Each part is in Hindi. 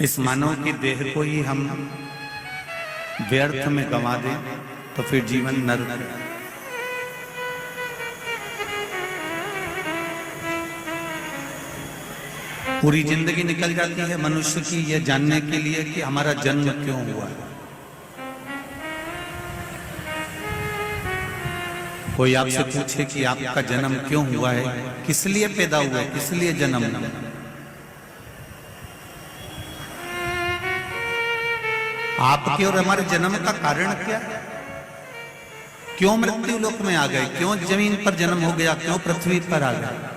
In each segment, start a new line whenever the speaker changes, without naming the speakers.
इस मानव की देह को ही हम व्यर्थ में गंवा दें तो फिर जीवन नरक है। पूरी जिंदगी निकल जाती है मनुष्य की यह जानने के लिए कि हमारा जन्म क्यों हुआ है। कोई आपसे पूछे कि आपका जन्म क्यों हुआ है, किस लिए पैदा हुआ, किस लिए जन्म हुआ, आपके और हमारे जन्म का कारण क्या है? क्यों मृत्यु लोक में आ गए, क्यों जमीन पर जन्म हो गया, क्यों पृथ्वी पर आ गए?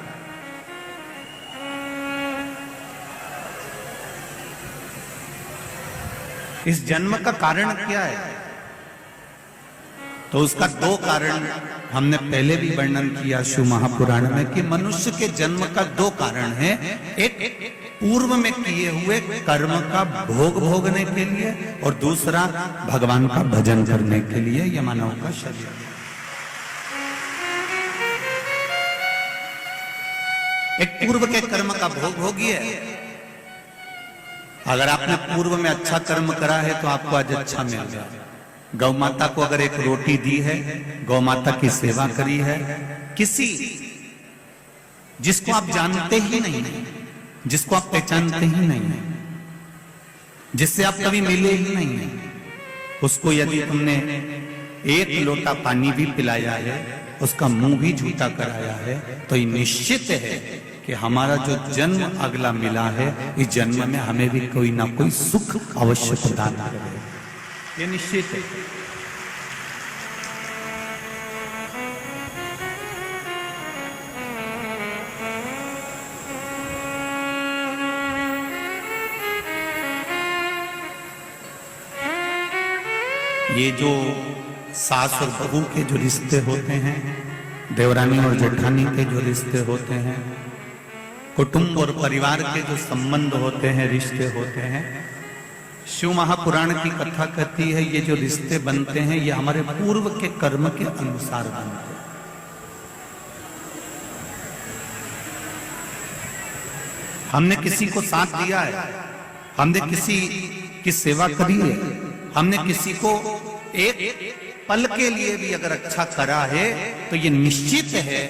इस जन्म का कारण क्या है? तो उसका दो कारण हमने पहले भी वर्णन किया शिव महापुराण में कि मनुष्य के जन्म का दो कारण है। एक पूर्व में किए हुए कर्म का भोग भोगने के लिए और दूसरा भगवान का भजन करने के लिए यह मानव का शरीर। एक पूर्व के कर्म का भोग भोगिए। अगर आपने पूर्व में अच्छा कर्म करा है तो आपको आज अच्छा मिल गया। गौ माता को अगर एक रोटी दी है, गौ माता की सेवा करी है, किसी जिसको आप जानते ही नहीं, जिसको आप पहचानते ही नहीं, जिससे आप कभी मिले ही नहीं, उसको यदि तुमने एक लोटा पानी भी पिलाया है, उसका मुंह भी झूठा कराया है, तो ये निश्चित है कि हमारा जो जन्म अगला मिला है, इस जन्म में हमें भी कोई ना कोई सुख अवश्य प्रदान करेगा। ये निश्चित है। ये जो सास और बहू के जो रिश्ते होते हैं, देवरानी और जेठानी के जो रिश्ते होते हैं, कुटुंब और परिवार के जो संबंध होते हैं, रिश्ते होते हैं, शिव महापुराण की कथा कहती है ये जो रिश्ते बनते हैं ये हमारे पूर्व के कर्म के अनुसार बनते हैं। हमने किसी को साथ दिया है, हमने किसी की सेवा करी है, हमने किसी को एक पल के लिए भी अगर अच्छा करा है तो ये निश्चित है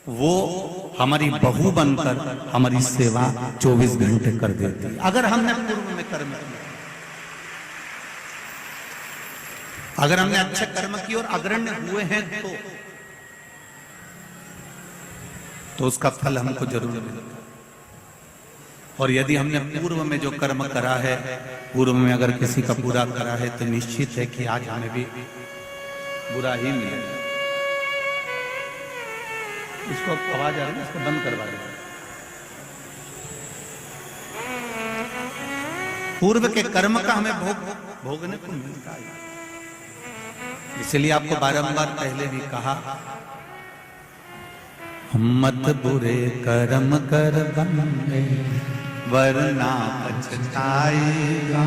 वो हमारी बहू बनकर हमारी सेवा 24 घंटे कर देती है। अगर हमने पूर्व में कर्म किया, अगर हमने अच्छे कर्म किए और अग्रण्य हुए हैं तो उसका फल हमको जरूर मिलेगा। और यदि हमने पूर्व में जो कर्म करा है, पूर्व में अगर किसी का बुरा करा है तो निश्चित है कि आज हमें भी बुरा ही मिलेगा। इसको आवाज आ रही है, इसको बंद करवा दें। पूर्व के कर्म का हमें भोगने को मिलता है। इसलिए आपको बारंबार पहले भी कहा, मत बुरे कर्म कर बंदे वरना पछताएगा,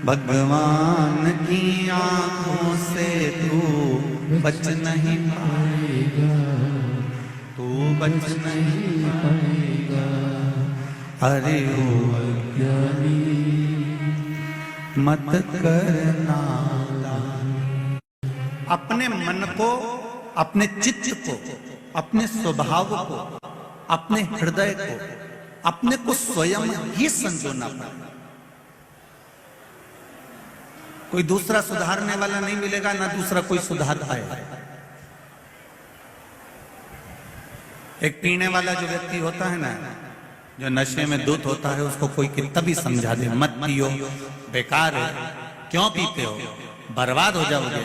भगवान की आंखों से तू बच नहीं पाएगा, तू बच नहीं पाएगा। अरे ओ अज्ञानी मत करना। अपने मन को, अपने चित्त को, अपने स्वभाव को, अपने हृदय को, अपने को स्वयं ही संजोना पड़ेगा। कोई दूसरा सुधारने वाला नहीं मिलेगा, ना दूसरा कोई सुधार पाएगा। एक पीने वाला जो व्यक्ति होता है ना, जो नशे में धुत होता है, उसको कोई कितना भी समझा दे मत पियो, बेकार है, क्यों पीते हो, बर्बाद हो जाओगे।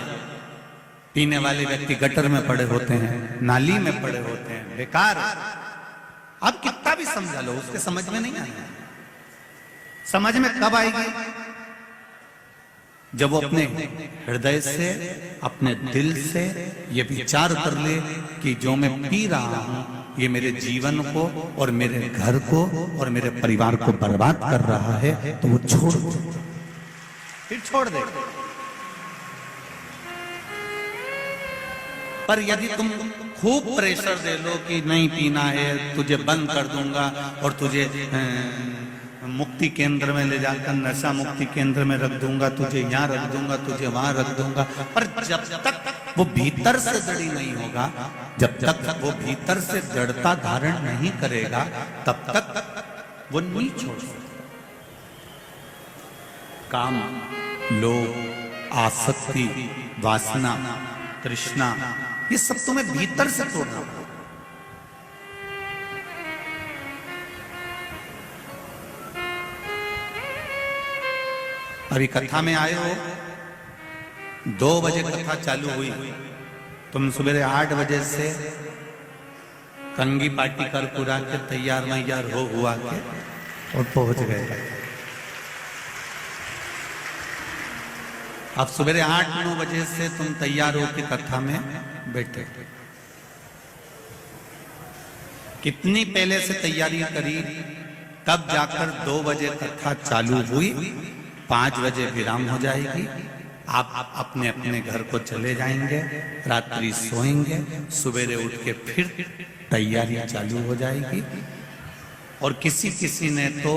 पीने वाले व्यक्ति गटर में पड़े होते हैं, नाली में पड़े होते हैं, बेकार। अब कितना भी समझा लो उसके समझ में नहीं आएगा। समझ में कब आएगी? जब वो अपने हृदय से, अपने दिल से ये विचार कर ले कि जो मैं पी रहा हूं ये मेरे जीवन को और मेरे घर को और मेरे परिवार को बर्बाद कर रहा है, तो वो छोड़ दे, फिर छोड़ दे। पर यदि तुम खूब प्रेशर दे लो कि नहीं पीना है, तुझे बंद कर दूंगा और तुझे मुक्ति केंद्र में ले जाकर नशा मुक्ति केंद्र में रख दूंगा, तुझे यहाँ रख दूंगा, तुझे वहां रख दूंगा, पर जब तक वो भीतर से दृढ़ नहीं होगा, जब तक वो भीतर से दृढ़ता धारण नहीं करेगा, तब तक वो नहीं छोड़ सकता। काम, लोभ, आसक्ति, वासना, तृष्णा, ये सब तुम्हें भीतर से तोड़ना होगा। अभी कथा में आए हो, 2 बजे कथा चालू हुई, तुम सुबह 8 बजे से कंगी पार्टी कर पूरा के तैयार मैयार हो हुआ के और पहुंच गए। अब सुबह 8-9 बजे से तुम तैयार हो के कथा में बैठे। कितनी पहले से तैयारी करी, तब जाकर 2 बजे कथा चालू हुई, 5 बजे विराम हो जाएगी, आप अपने अपने घर को चले जाएंगे, रात्रि सोएंगे, सवेरे उठ के फिर तैयारी चालू हो जाएगी। और किसी किसी ने तो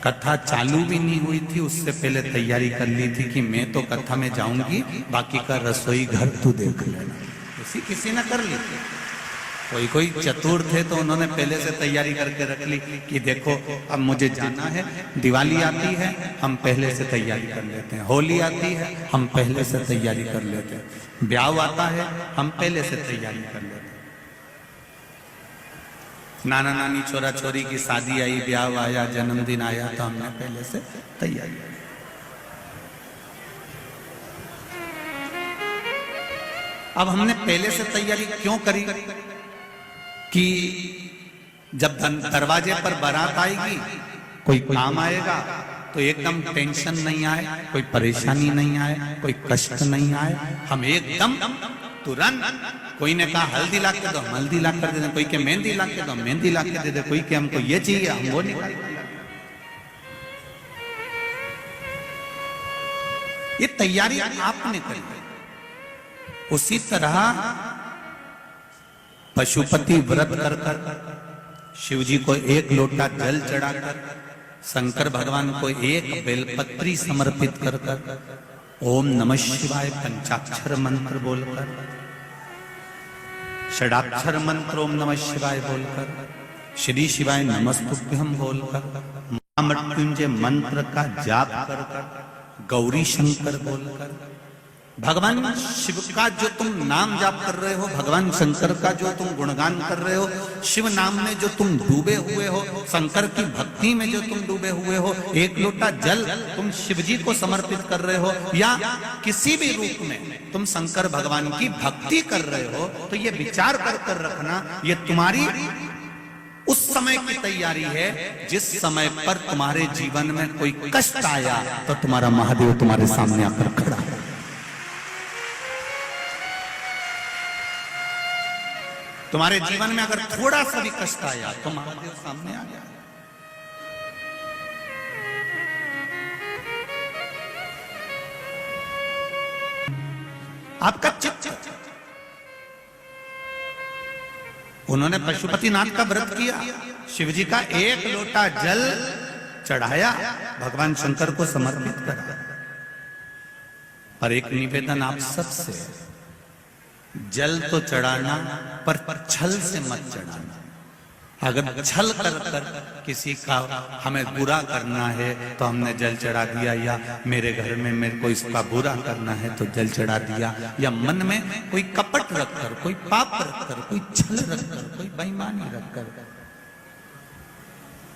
कथा चालू भी नहीं हुई थी, उससे पहले तैयारी कर ली थी कि मैं तो कथा में जाऊंगी, बाकी का रसोई घर तू देख लेना, किसी ने कर ली थी। कोई चतुर थे तो उन्होंने पहले से तैयारी करके रख ली कि देखो अब मुझे जाना है, दिवाली आती है हम पहले से तैयारी कर लेते हैं, होली आती है हम पहले से तैयारी कर लेते हैं, ब्याह आता है हम पहले से तैयारी कर लेते हैं, नाना नानी छोरा छोरी की शादी आई, ब्याह आया, जन्मदिन आया, तो हमने पहले से तैयारी की। अब हमने पहले से तैयारी क्यों करी कि जब दरवाजे पर बारात आएगी, कोई काम आएगा तो एकदम टेंशन नहीं आए, कोई परेशानी नहीं आए, कोई कष्ट नहीं आए, हम एकदम तुरंत, कोई ने कहा हल्दी ला के दो, हम हल्दी ला कर दे दें, कोई के मेहंदी ला के दो, मेहंदी ला के दे दे, कोई के हमको ये चाहिए हम वो निकाल। ये तैयारी आपने करी। उसी तरह पशुपति व्रत कर कर शिव जी को 1 लोटा जल चढ़ाकर, शंकर भगवान को 1 बेलपत्री समर्पित कर कर, ओम नमः शिवाय पंचाक्षर मंत्र बोलकर, षडाक्षर मंत्र ओम नमः शिवाय बोलकर, श्री शिवाय नमस्तुभ्यं बोलकर, महामृत्युंजय मंत्र का जाप कर कर, गौरी शंकर बोलकर, भगवान शिव का जो तुम नाम जाप कर रहे हो, भगवान शंकर का जो तुम गुणगान कर रहे हो, शिव नाम में जो तुम डूबे हुए हो, शंकर की भक्ति में जो तुम डूबे हुए हो, 1 लोटा जल तुम शिव जी को समर्पित कर रहे हो, या किसी भी रूप में तुम शंकर भगवान की भक्ति कर रहे हो, तो ये विचार कर कर रखना, ये तुम्हारी उस समय की तैयारी है जिस समय पर तुम्हारे जीवन में कोई कष्ट आया तो तुम्हारा महादेव तुम्हारे सामने आकर खड़ा है। तुम्हारे जीवन में अगर थोड़ा सा भी कष्ट आया तो महादेव सामने आ गया। आपका चित्त, उन्होंने पशुपतिनाथ का व्रत किया, शिव जी का 1 लोटा जल चढ़ाया, भगवान शंकर को समर्पित करा। पर एक निवेदन आप सबसे, जल तो चढ़ाना पर छल से मत चढ़ाना। अगर छल कर कर किसी का हमें बुरा करना है तो हमने जल चढ़ा दिया, या मेरे घर में मेरे को इसका बुरा करना है तो जल चढ़ा दिया, या मन में कोई कपट रखकर, कोई पाप रखकर, कोई छल रखकर, कोई बेईमानी रखकर,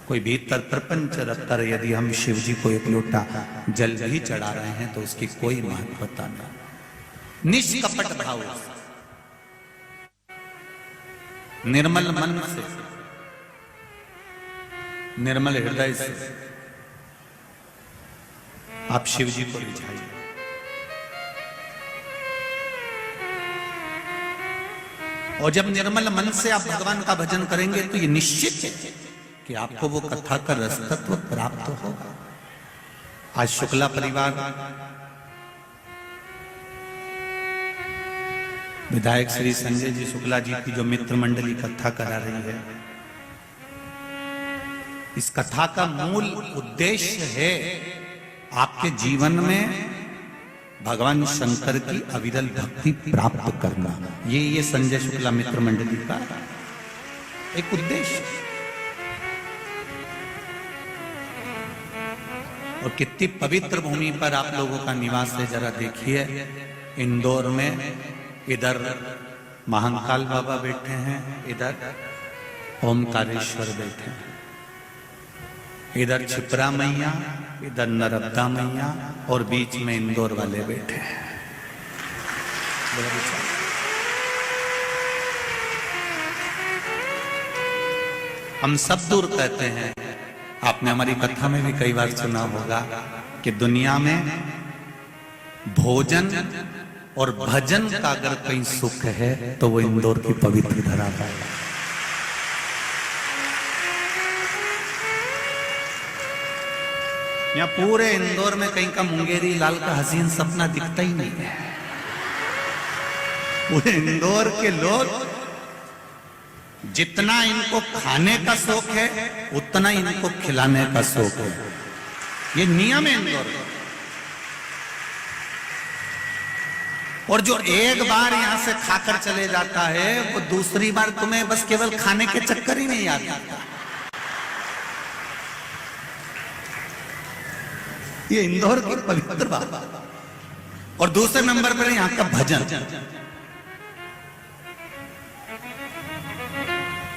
कोई भीतर प्रपंच रखकर यदि हम शिव जी को 1 लोटा जल भी चढ़ा रहे हैं तो उसकी कोई महत्वता नहीं। निष्कपट भाव, निर्मल मन से, निर्मल हृदय से आप शिव जी को रिझाइए। और जब निर्मल मन से आप भगवान का भजन करेंगे तो ये निश्चित है कि आपको वो कथा का रसतत्व प्राप्त होगा। आज शुक्ला परिवार विधायक श्री संजय जी शुक्ला जी की जो मित्र मंडली कथा करा रही है, इस कथा का मूल उद्देश्य है आपके जीवन में भगवान शंकर की अविरल भक्ति प्राप्त करना। ये संजय शुक्ला मित्र मंडली का एक उद्देश्य। और कितनी पवित्र भूमि पर आप लोगों का निवास है, जरा देखिए। इंदौर में इधर महाकाल बाबा बैठे हैं, इधर ओमकारेश्वर बैठे हैं, इधर छिपरा मैया, इधर नर्मदा मैया, और बीच में इंदौर वाले बैठे हैं। हम सब दूर कहते हैं, आपने हमारी कथा में भी कई बार सुना होगा कि दुनिया में भोजन और भजन का अगर कहीं सुख है तो वो इंदौर की पवित्र धरा है। यहाँ पूरे इंदौर में कहीं का मुंगेरी लाल का हसीन सपना दिखता ही नहीं है। पूरे इंदौर के लोग जितना इनको खाने का शौक है उतना इनको खिलाने का शौक है। ये नियम है इंदौर का। और जो एक बार यहां से खाकर चले जाता है वो दूसरी बार तुम्हें बस केवल खाने के चक्कर ही नहीं आता। ये इंदौर की पवित्र बात। और दूसरे नंबर पर यहां का भजन।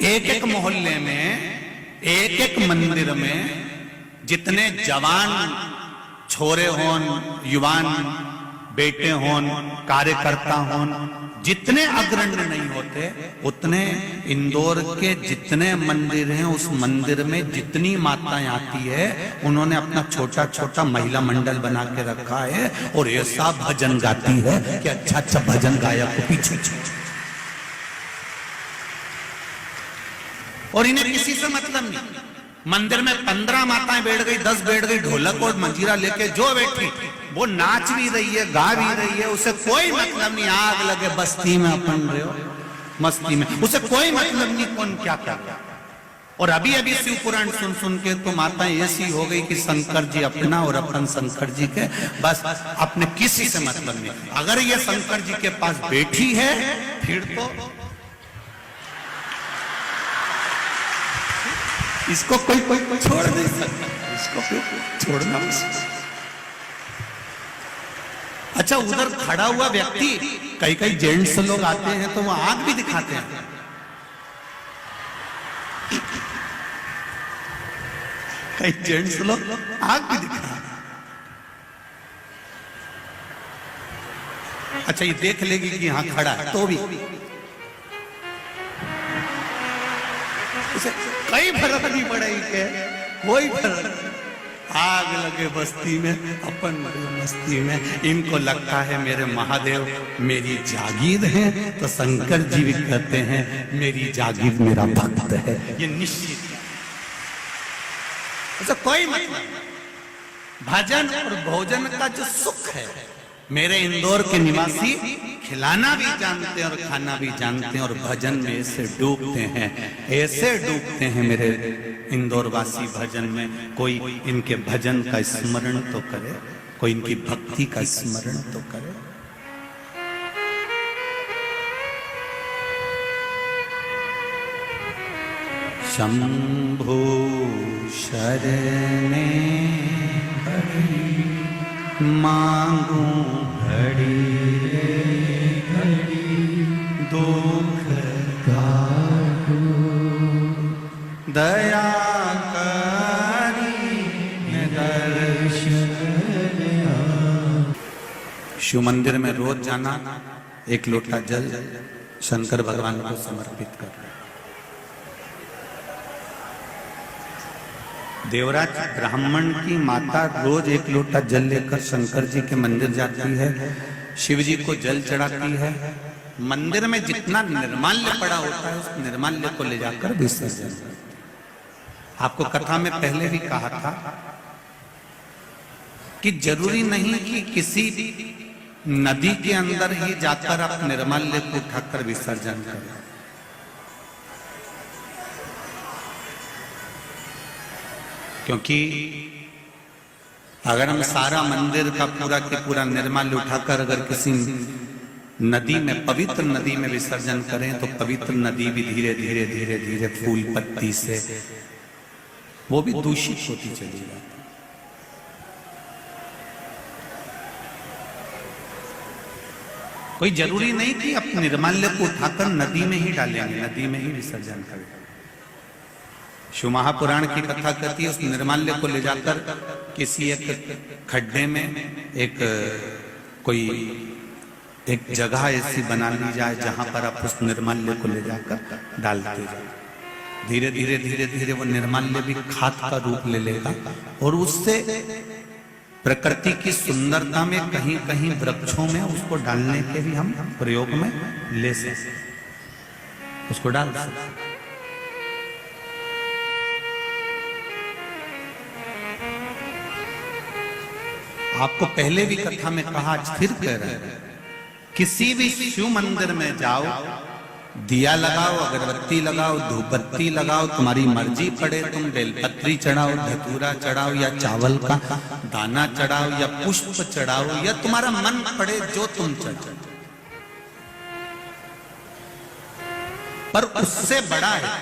एक एक मोहल्ले में, एक एक मंदिर में जितने जवान छोरे होन, युवान बेटे होन, कार्यकर्ता होन, जितने अग्रणी नहीं होते उतने इंदौर के जितने मंदिर हैं उस मंदिर में जितनी माताएं आती है उन्होंने अपना छोटा छोटा महिला मंडल बना के रखा है और ऐसा भजन गाती है कि अच्छा अच्छा भजन गायक को पीछे। और इन्हें किसी से मतलब नहीं। मंदिर में 15 माताएं बैठ गई, 10 बैठ गई, ढोलक और मंजीरा लेके जो बैठी वो नाच भी रही है, गा भी रही है, उसे कोई मतलब नहीं। आग लगे बस्ती में अपन रहे हो मस्ती में, उसे कोई मतलब नहीं कौन क्या क्या। और अभी अभी शिव पुराण सुन सुन के तो माताएं ऐसी हो गई कि शंकर जी अपना और अपन शंकर जी के, बस अपने किसी से मतलब नहीं। अगर ये शंकर जी के पास बैठी है फिर तो इसको कोई छोड़ नहीं सकता, इसको छोड़ना। अच्छा, उधर खड़ा हुआ व्यक्ति, कई कई जेंट्स लोग आते हैं तो वो आंख भी दिखाते हैं। कई जेंट्स लोग आंख भी दिखाते हैं। अच्छा, ये देख लेगी कि यहां खड़ा है तो भी कई फर्क नहीं पड़ेगी के, कोई फर्क। आग लगे बस्ती में अपन मस्ती में। इनको लगता है मेरे महादेव मेरी जागीर है, तो शंकर जी भी कहते हैं मेरी जागीर मेरा भक्त है। ये निश्चित है। अच्छा, कोई मतलब भजन और भोजन का जो सुख है मेरे इंदौर के निवासी खिलाना भी जानते हैं और खाना भी जानते हैं और भजन में ऐसे डूबते हैं, ऐसे डूबते हैं मेरे इंदौर वासी भजन में। कोई इनके भजन का स्मरण तो करे, कोई इनकी भक्ति का स्मरण तो करे। शंभो शरणे मांगू घड़ी घड़ी दुख काटू दया करी दर्शन। शिव मंदिर में रोज जाना, एक लोटा जल शंकर भगवान को समर्पित करना। देवराज ब्राह्मण की माता रोज एक लोटा जल लेकर शंकर जी के मंदिर जाती है, शिव जी को जल चढ़ाती है। मंदिर में जितना निर्माल्य पड़ा होता है उस निर्माल्य को ले जाकर विसर्जन। आपको कथा में पहले भी कहा था कि जरूरी नहीं कि किसी नदी के अंदर ही जाकर आप निर्माल्य को उठाकर विसर्जन करें। क्योंकि अगर हम सारा मंदिर का पूरा के पूरा निर्माल्य उठाकर अगर किसी नदी में, पवित्र नदी में विसर्जन करें तो पवित्र नदी भी धीरे धीरे धीरे धीरे फूल पत्ती से वो भी दूषित होती चली जाती। कोई जरूरी नहीं कि आप निर्माल्य को उठाकर नदी में ही डालेंगे, नदी में ही विसर्जन करें। शिव महापुराण की कथा कहती है उस निर्माल्य को ले जाकर किसी एक खड्डे में एक जगह ऐसी बना ली जाए जहां पर आप उस निर्माल्य को ले जाकर डालते जाए। धीरे धीरे धीरे धीरे वो निर्माल्य भी खाद का रूप ले लेगा और उससे प्रकृति की सुंदरता में कहीं कहीं वृक्षों में उसको डालने के भी हम प्रयोग में ले सकते, उसको डाल सकते। आपको पहले भी कथा में कहा, आज फिर कह रहे हैं, किसी भी शिव मंदिर में जाओ, दिया लगाओ, अगरबत्ती लगाओ, धूपबत्ती लगाओ, तुम्हारी मर्जी पड़े, तुम बेलपत्री चढ़ाओ, धतूरा चढ़ाओ या चावल का दाना चढ़ाओ या पुष्प चढ़ाओ या तुम्हारा मन पड़े जो तुम चढ़ाओ, पर उससे बड़ा है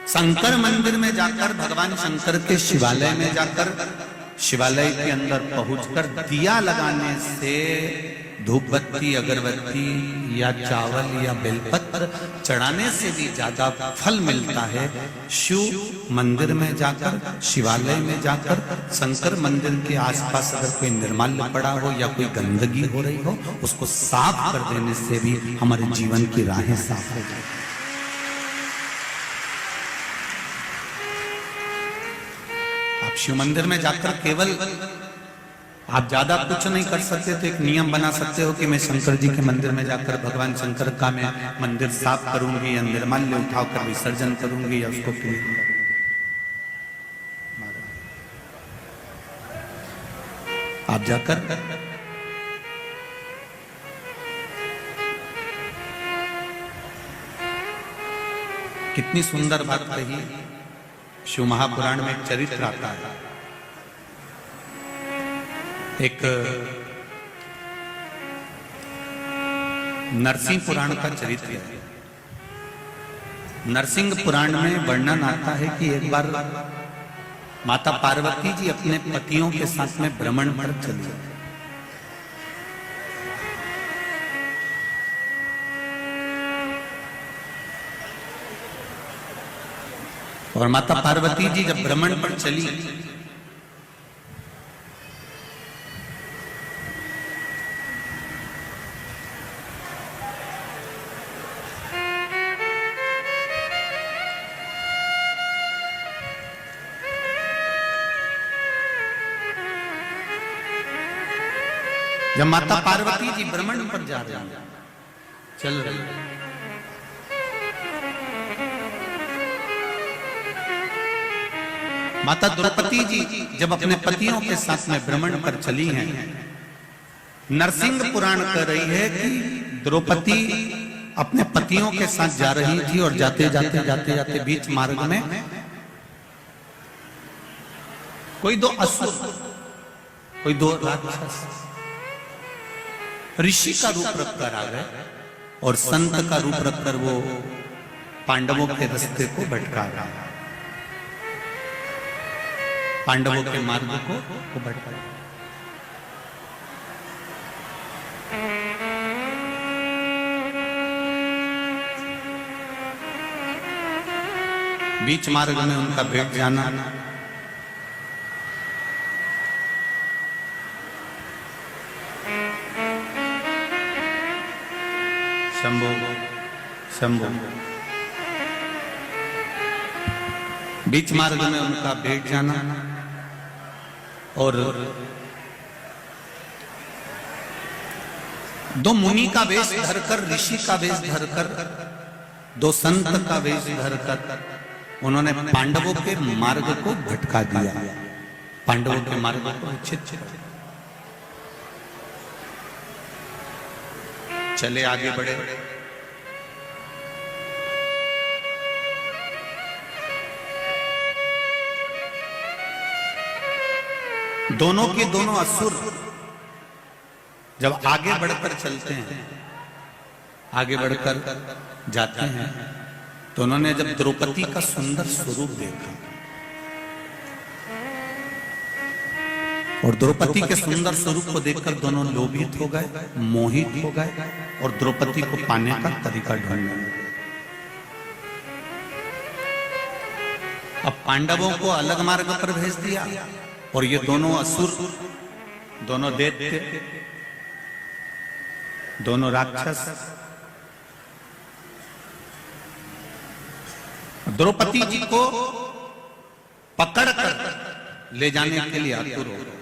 शंकर मंदिर में जाकर, भगवान शंकर के शिवालय में जाकर, शिवालय के अंदर पहुंचकर दिया लगाने से धूपबत्ती, अगरबत्ती या चावल या बेलपत्र चढ़ाने से भी ज्यादा फल मिलता है। शिव मंदिर में जाकर, शिवालय में जाकर, शंकर मंदिर के आसपास अगर कोई निर्माल्य पड़ा हो या कोई गंदगी हो रही हो, उसको साफ कर देने से भी हमारे जीवन की राहें साफ हो जाती। आप शिव मंदिर में जाकर केवल, आप ज्यादा कुछ नहीं कर सकते तो एक नियम बना सकते हो कि मैं शंकर जी के मंदिर में जाकर भगवान शंकर का मैं मंदिर साफ करूंगी या निर्माल्य उठाकर विसर्जन करूंगी या उसको क्लीन करूंगी। आप जाकर कितनी सुंदर बात कही। शिव महापुराण में एक चरित्र आता है, एक नरसिंह पुराण का चरित्र है। नरसिंह पुराण में वर्णन आता है कि एक बार माता पार्वती जी अपने पतियों के साथ में भ्रमण पर चली और माता पार्वती जी जब भ्रमण पर चली जब माता पार्वती जी भ्रमण पर जा रही हैं, चल रही है, माता द्रौपदी जी जब अपने पतियों के साथ में भ्रमण पर चली हैं, नरसिंह पुराण कह रही है कि द्रौपदी अपने पतियों के साथ जा रही थी और जाते जाते जाते जाते बीच मार्ग में कोई दो असुर, कोई दो राक्षस ऋषि का रूप रखकर आ गए और संत का रूप रखकर वो पांडवों के रास्ते को भटका रहा है, पांडवों के मार्ग को भटका। बीच मार्ग में उनका भेंट जाना, शंभो शंभो, बीच मार्ग में उनका भेंट जाना और दो मुनि का वेश धरकर, ऋषि का वेश धरकर, दो संत का वेश धरकर उन्होंने पांडवों के मार्ग को भटका दिया, पांडवों के मार्ग को छित चले आगे बढ़े। दोनों के दोनों असुर जब आगे बढ़कर चलते हैं, आगे बढ़कर जाते हैं, तो उन्होंने जब द्रौपदी का सुंदर स्वरूप देखा और द्रौपदी के सुंदर स्वरूप को देखकर दोनों लोभित हो गए, मोहित हो गए और द्रौपदी को पाने का तरीका ढूंढने लगे। अब पांडवों को अलग मार्ग पर भेज दिया और ये दोनों असुर, दोनों दैत्य, दोनों राक्षस द्रौपदी जी को पकड़कर ले जाने के लिए आतुर हो गए।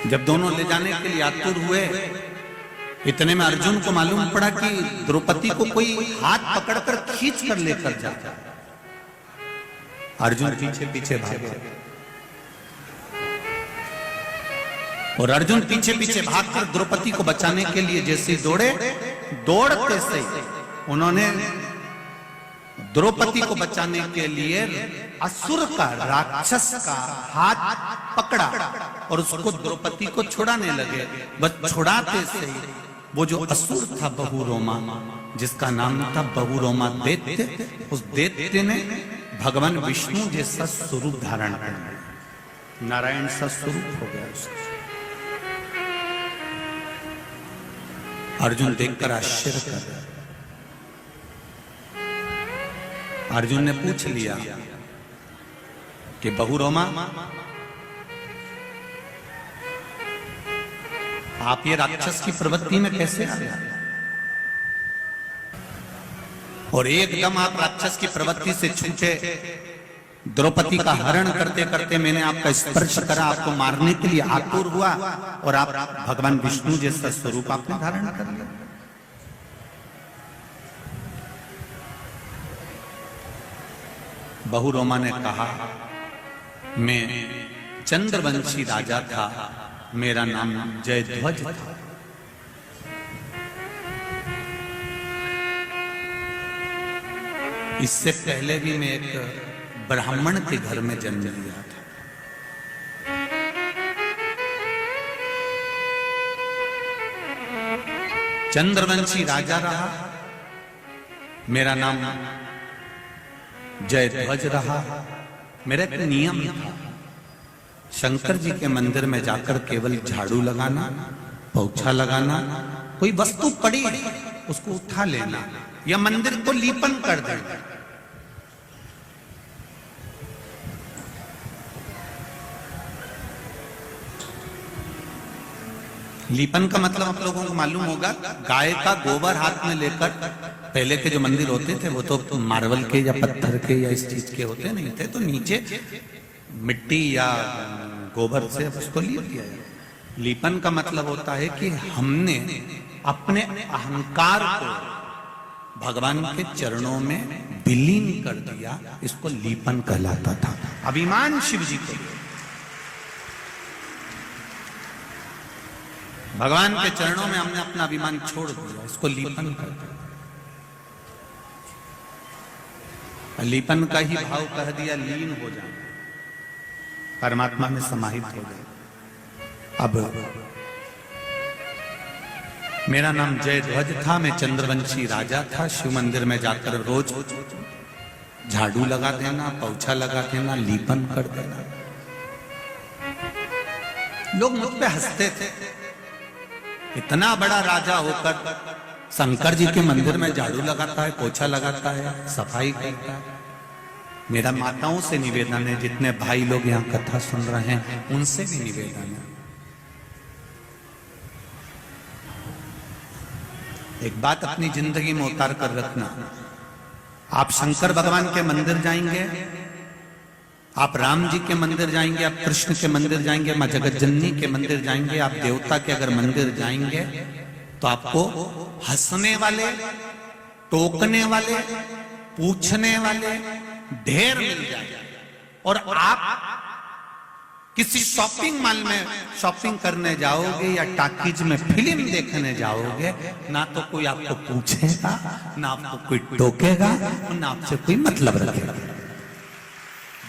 जब दोनों ले जाने के लिए आतुर हुए, इतने में अर्जुन को मालूम पड़ा कि द्रौपदी को कोई हाथ पकड़कर खींच कर लेकर जाता है। अर्जुन पीछे पीछे भागे और अर्जुन पीछे पीछे भागकर द्रौपदी को बचाने के लिए जैसे दौड़े, दौड़ते से उन्होंने द्रौपदी को बचाने के लिए असुर का, राक्षस का हाथ पकड़ा और उसको द्रौपदी को छुड़ाने लगे। बस छुड़ाते से वो जो असुर था बहुरोमा, जिसका नाम था बहुरोमा दैत्य, उस दैत्य ने भगवान विष्णु जैसा स्वरूप धारण कर लिया, नारायण सा स्वरूप हो गया उसका। अर्जुन देखकर आश्चर्य कर रहा। अर्जुन ने पूछ लिया कि बहुरोमा, आप ये राक्षस की प्रवृत्ति में कैसे आ गए? और एकदम आप राक्षस की प्रवृत्ति से छूटे, द्रौपदी का हरण करते करते मैंने आपका स्पर्श करा, आपको मारने के लिए आतुर हुआ और आप भगवान विष्णु जैसा स्वरूप आपने धारण कर लिया। बहुरोमा ने कहा, मैं चंद्रवंशी राजा था, मेरा नाम जयध्वज था। इससे पहले भी मैं एक ब्राह्मण के घर में जन्म लिया था। चंद्रवंशी राजा रहा, मेरा नाम जयध्वज रहा। मेरा एक नियम था, शंकर जी के मंदिर में जाकर केवल झाड़ू लगाना, पोछा लगाना, कोई वस्तु पड़ी उसको उठा लेना या मंदिर को लीपन कर देना। लीपन का मतलब आप लोगों को मालूम होगा, गाय का गोबर हाथ में लेकर, पहले के जो मंदिर होते थे वो तो मार्बल के या पत्थर के या इस चीज के होते नहीं थे, तो नीचे मिट्टी या गोबर से उसको लीप दिया जाए। लीपन का मतलब होता है कि हमने अपने अहंकार को भगवान के चरणों में विलीन कर दिया, इसको लीपन कहलाता था। अभिमान शिव जी को, भगवान के चरणों में हमने अपना अभिमान छोड़ दिया, इसको लीपन कहते हैं। लीपन का ही भाव कह दिया, लीन हो जाए, परमात्मा में समाहित हो जाए। अब मेरा नाम जयध्वज था, मैं चंद्रवंशी राजा था। शिव मंदिर में जाकर रोज झाड़ू लगा देना, पोछा लगा देना, लीपन कर देना। लोग मुझ पे हंसते थे, इतना बड़ा राजा होकर शंकर जी के मंदिर में झाड़ू लगाता है, पोछा लगाता है, सफाई करता है। मेरा माताओं से निवेदन है, जितने भाई लोग यहाँ कथा सुन रहे हैं उनसे भी निवेदन है, एक बात अपनी जिंदगी में उतार कर रखना। आप शंकर भगवान के मंदिर जाएंगे, आप राम जी के मंदिर जाएंगे, आप कृष्ण के मंदिर जाएंगे, मां जगत जननी के मंदिर जाएंगे, आप देवता के अगर मंदिर जाएंगे तो आपको हंसने वाले, टोकने वाले, पूछने वाले ढेर मिल जाएंगे। और आप किसी शॉपिंग मॉल में शॉपिंग करने जाओगे या टॉकीज में फिल्म देखने जाओगे, ना तो कोई आपको पूछेगा, ना आपको कोई टोकेगा, ना आपसे कोई मतलब रखेगा।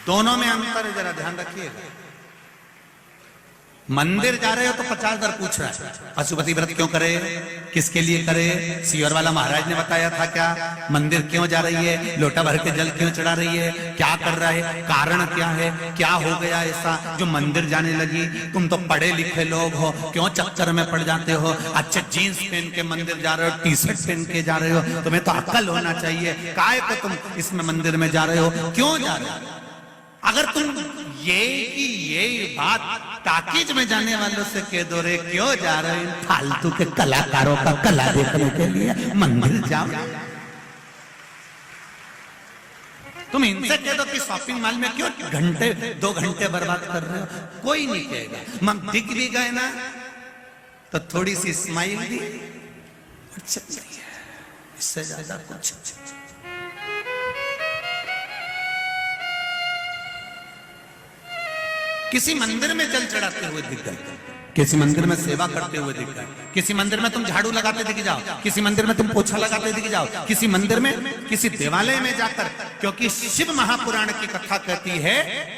दोनों में अंतर है, जरा ध्यान रखिएगा। मंदिर जा रहे हो तो 50 बार पूछ रहा है पशुपति व्रत क्यों करे, किसके लिए करे, सीवर वाला महाराज ने बताया था क्या, मंदिर क्यों जा रही है, लोटा भर के जल क्यों चढ़ा रही है, क्या कर रहा है, कारण क्या है, क्या हो गया ऐसा जो मंदिर जाने लगी। तुम तो पढ़े लिखे लोग हो, क्यों चक्कर में पड़ जाते हो। अच्छे जीन्स पहन के मंदिर जा रहे हो, टी शर्ट पहन के जा रहे हो, तुम्हें तो अक्ल होना चाहिए। काहे को तुम इसमें मंदिर में जा रहे हो, क्यों जा रहे हो। अगर तुम ये बात टाकीज में जाने वालों से कह दो रे क्यों जा रहे हो, फालतू के कलाकारों का कला देखने के लिए मंदिर जाओ। तुम इनसे कह दो कि शॉपिंग मॉल में क्यों घंटे 2 घंटे बर्बाद कर रहे हो, कोई नहीं कहेगा। हम दिख भी गए ना तो थोड़ी सी स्माइल दी, अच्छा नहीं है, इससे ज्यादा कुछ। किसी मंदिर में जल चढ़ाते हुए दिख गए, किसी मंदिर में सेवा करते हुए दिख गए, किसी मंदिर में तुम झाड़ू लगाते दिख जाओ, किसी मंदिर में तुम पोछा लगाते दिख जाओ, किसी मंदिर में, किसी देवालय में जाकर, क्योंकि शिव महापुराण की कथा कहती है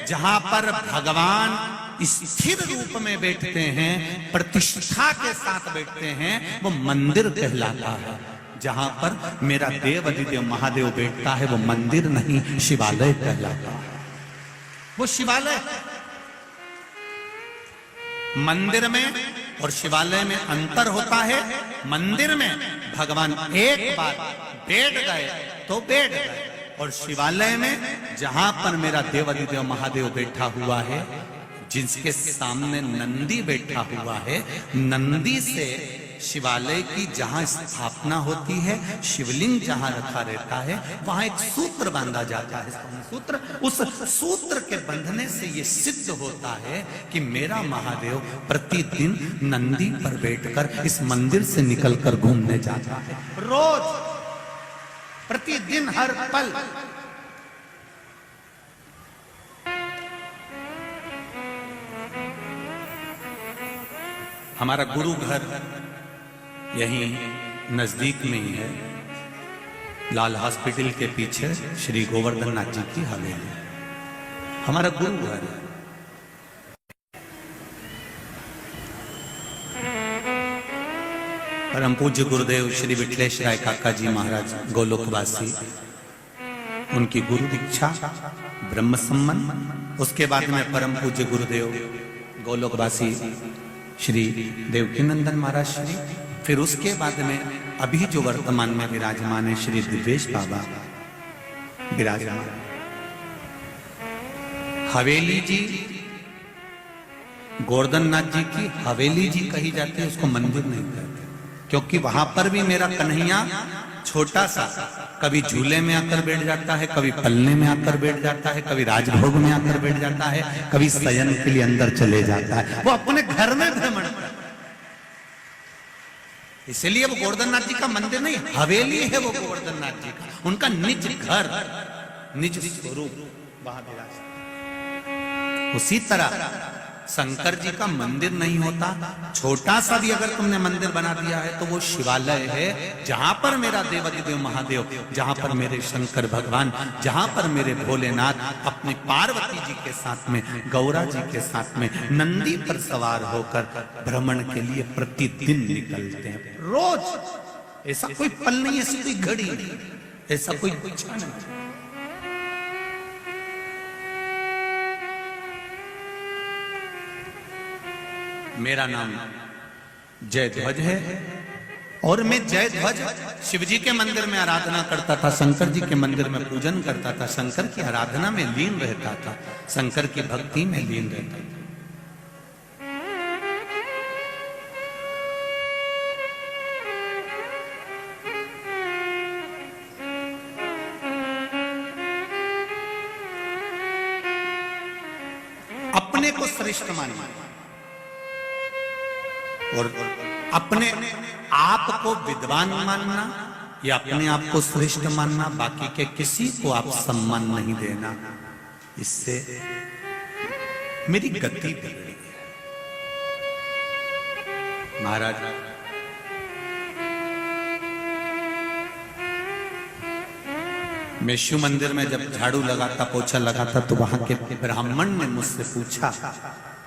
जहां पर भगवान स्थिर रूप में बैठते हैं, प्रतिष्ठा के साथ बैठते हैं, वो मंदिर कहलाता है। जहां पर मेरा देव अधिदेव महादेव बैठता है वो मंदिर नहीं, शिवालय कहलाता है। वो शिवालय, मंदिर में और शिवालय में अंतर होता है। मंदिर में भगवान एक बार बैठ गए तो बैठ गए, और शिवालय में जहां पर मेरा देव अधिदेव महादेव बैठा हुआ है, जिसके सामने नंदी बैठा हुआ है, नंदी से शिवालय की जहां स्थापना होती है, शिवलिंग जहां रखा रहता है, वहां एक सूत्र बांधा जाता है, सूत्र। उस सूत्र के बंधने से यह सिद्ध होता है कि मेरा महादेव प्रतिदिन नंदी पर बैठकर इस मंदिर से निकलकर घूमने जाता है, रोज, प्रतिदिन, हर पल। हमारा गुरु घर यहीं नजदीक में ही है, लाल हॉस्पिटल के पीछे श्री गोवर्धन नाथ जी की हवेली, हमारा गुरु घर है। परम पूज्य गुरुदेव श्री विठलेश राय काका जी महाराज गोलोकवासी, उनकी गुरु दीक्षा ब्रह्म सम्मन, उसके बाद में परम पूज्य गुरुदेव गोलोकवासी श्री देवकीनंदन महाराज श्री, फिर उसके बाद में अभी जो वर्तमान में विराजमान है श्री दिव्येश बाबा विराजमान। हवेली जी गोवर्धन नाथ जी की हवेली जी कही जाती है, उसको मंदिर नहीं कहते, क्योंकि वहां पर भी मेरा कन्हैया छोटा सा कभी झूले में आकर बैठ जाता है, कभी पलने में आकर बैठ जाता है, कभी राजभोग में आकर बैठ जाता है, कभी शयन के लिए अंदर चले जाता है, वो अपने घर में भ्रमण करता है। इसलिए वो गोवर्धन नाथ जी का मंदिर नहीं, हवेली है वो गोवर्धन नाथ जी का, उनका निज घर, निज स्वरूप वहां विराजता। उसी तरह शंकर जी का मंदिर नहीं होता, छोटा सा भी अगर तुमने मंदिर बना दिया है तो वो शिवालय है, जहां पर मेरा देवाधिदेव महादेव, जहां पर मेरे शंकर भगवान, जहां पर मेरे भोलेनाथ अपनी पार्वती जी के साथ में, गौरा जी के साथ में नंदी पर सवार होकर भ्रमण के लिए प्रतिदिन निकलते हैं, रोज। ऐसा कोई पल नहीं, ऐसी कोई घड़ी नहीं, ऐसा कोई इच्छा नहीं। मेरा नाम जय ध्वज है और मैं जय ध्वज शिव जी के मंदिर में आराधना करता था, शंकर जी के मंदिर में पूजन करता था, शंकर की आराधना में लीन रहता था, शंकर की भक्ति में लीन रहता था। अपने को श्रेष्ठ मानना और अपने आप को विद्वान मानना या अपने आप को श्रेष्ठ मानना, बाकी के किसी को आप सम्मान नहीं देना, इससे मेरी गति बिगड़ी है। महाराज, मैं शिव मंदिर में जब झाड़ू लगाता, पोछा लगाता, तो वहां के ब्राह्मण ने मुझसे पूछा,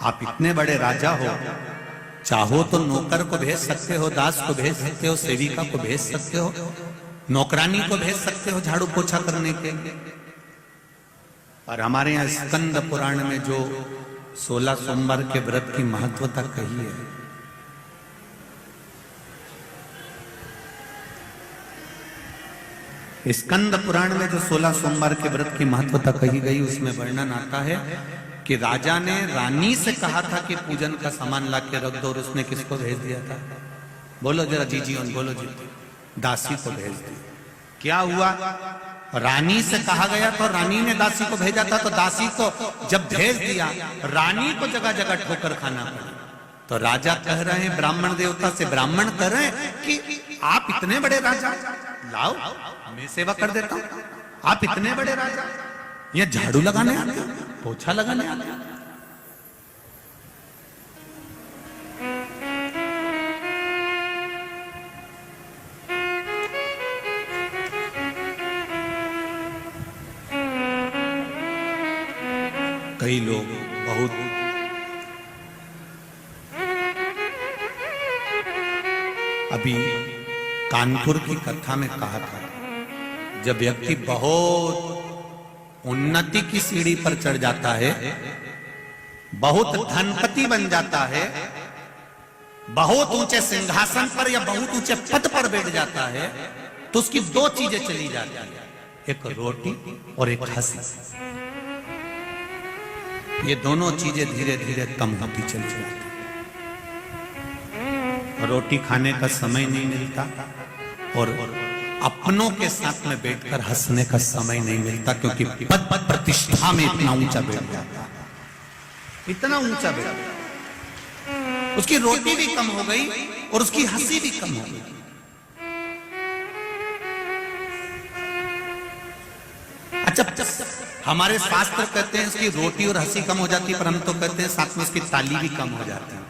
आप इतने बड़े राजा हो, चाहो तो नौकर को भेज सकते हो, दास को भेज सकते हो, सेविका को भेज सकते हो, नौकरानी को भेज सकते हो झाड़ू पोछा करने के लिए। और हमारे यहाँ स्कंद पुराण में जो 16 सोमवार के व्रत की महत्वता कही है, स्कंद पुराण में जो 16 सोमवार के व्रत की महत्वता कही गई, उसमें वर्णन आता है कि राजा ने रानी से कहा था कि पूजन का सामान ला के रख दो, और उसने किसको भेज दिया था? बोलो जरा जी जी, बोलो जी। दासी को भेज दी। क्या हुआ? रानी से कहा गया तो रानी ने दासी को भेजा था, तो दासी को जब भेज दिया, रानी को जगह जगह ठोकर खाना पड़ा। तो राजा कह रहे हैं, ब्राह्मण देवता से ब्राह्मण कह रहे हैं कि आप इतने बड़े राजा, लाओ मैं सेवा कर देता हूं। आप इतने बड़े राजा, ये झाड़ू लगाने आते हो, पोछा लगाने आते हो। कई लोग बहुत अभी कानपुर की कथा में कहा था, जब व्यक्ति बहुत उन्नति की सीढ़ी पर चढ़ जाता है, बहुत धनपति बन जाता है, बहुत ऊंचे सिंहासन पर या बहुत ऊंचे पद पर बैठ जाता है, तो उसकी दो चीजें चली जाती है, एक रोटी और एक हंसी। ये दोनों चीजें धीरे धीरे कम होती चली जाती। रोटी खाने का समय नहीं मिलता और अपनों के साथ में बैठकर हंसने का समय नहीं मिलता, क्योंकि पद प्रतिष्ठा में इतना ऊंचा बैठ जाता, इतना ऊंचा बैठ, उसकी रोटी भी कम हो गई और उसकी हंसी भी कम हो गई। अच्छा, हमारे शास्त्र कहते हैं उसकी रोटी और हंसी कम हो जाती है, पर हम तो कहते हैं साथ में उसकी ताली भी कम हो जाती है,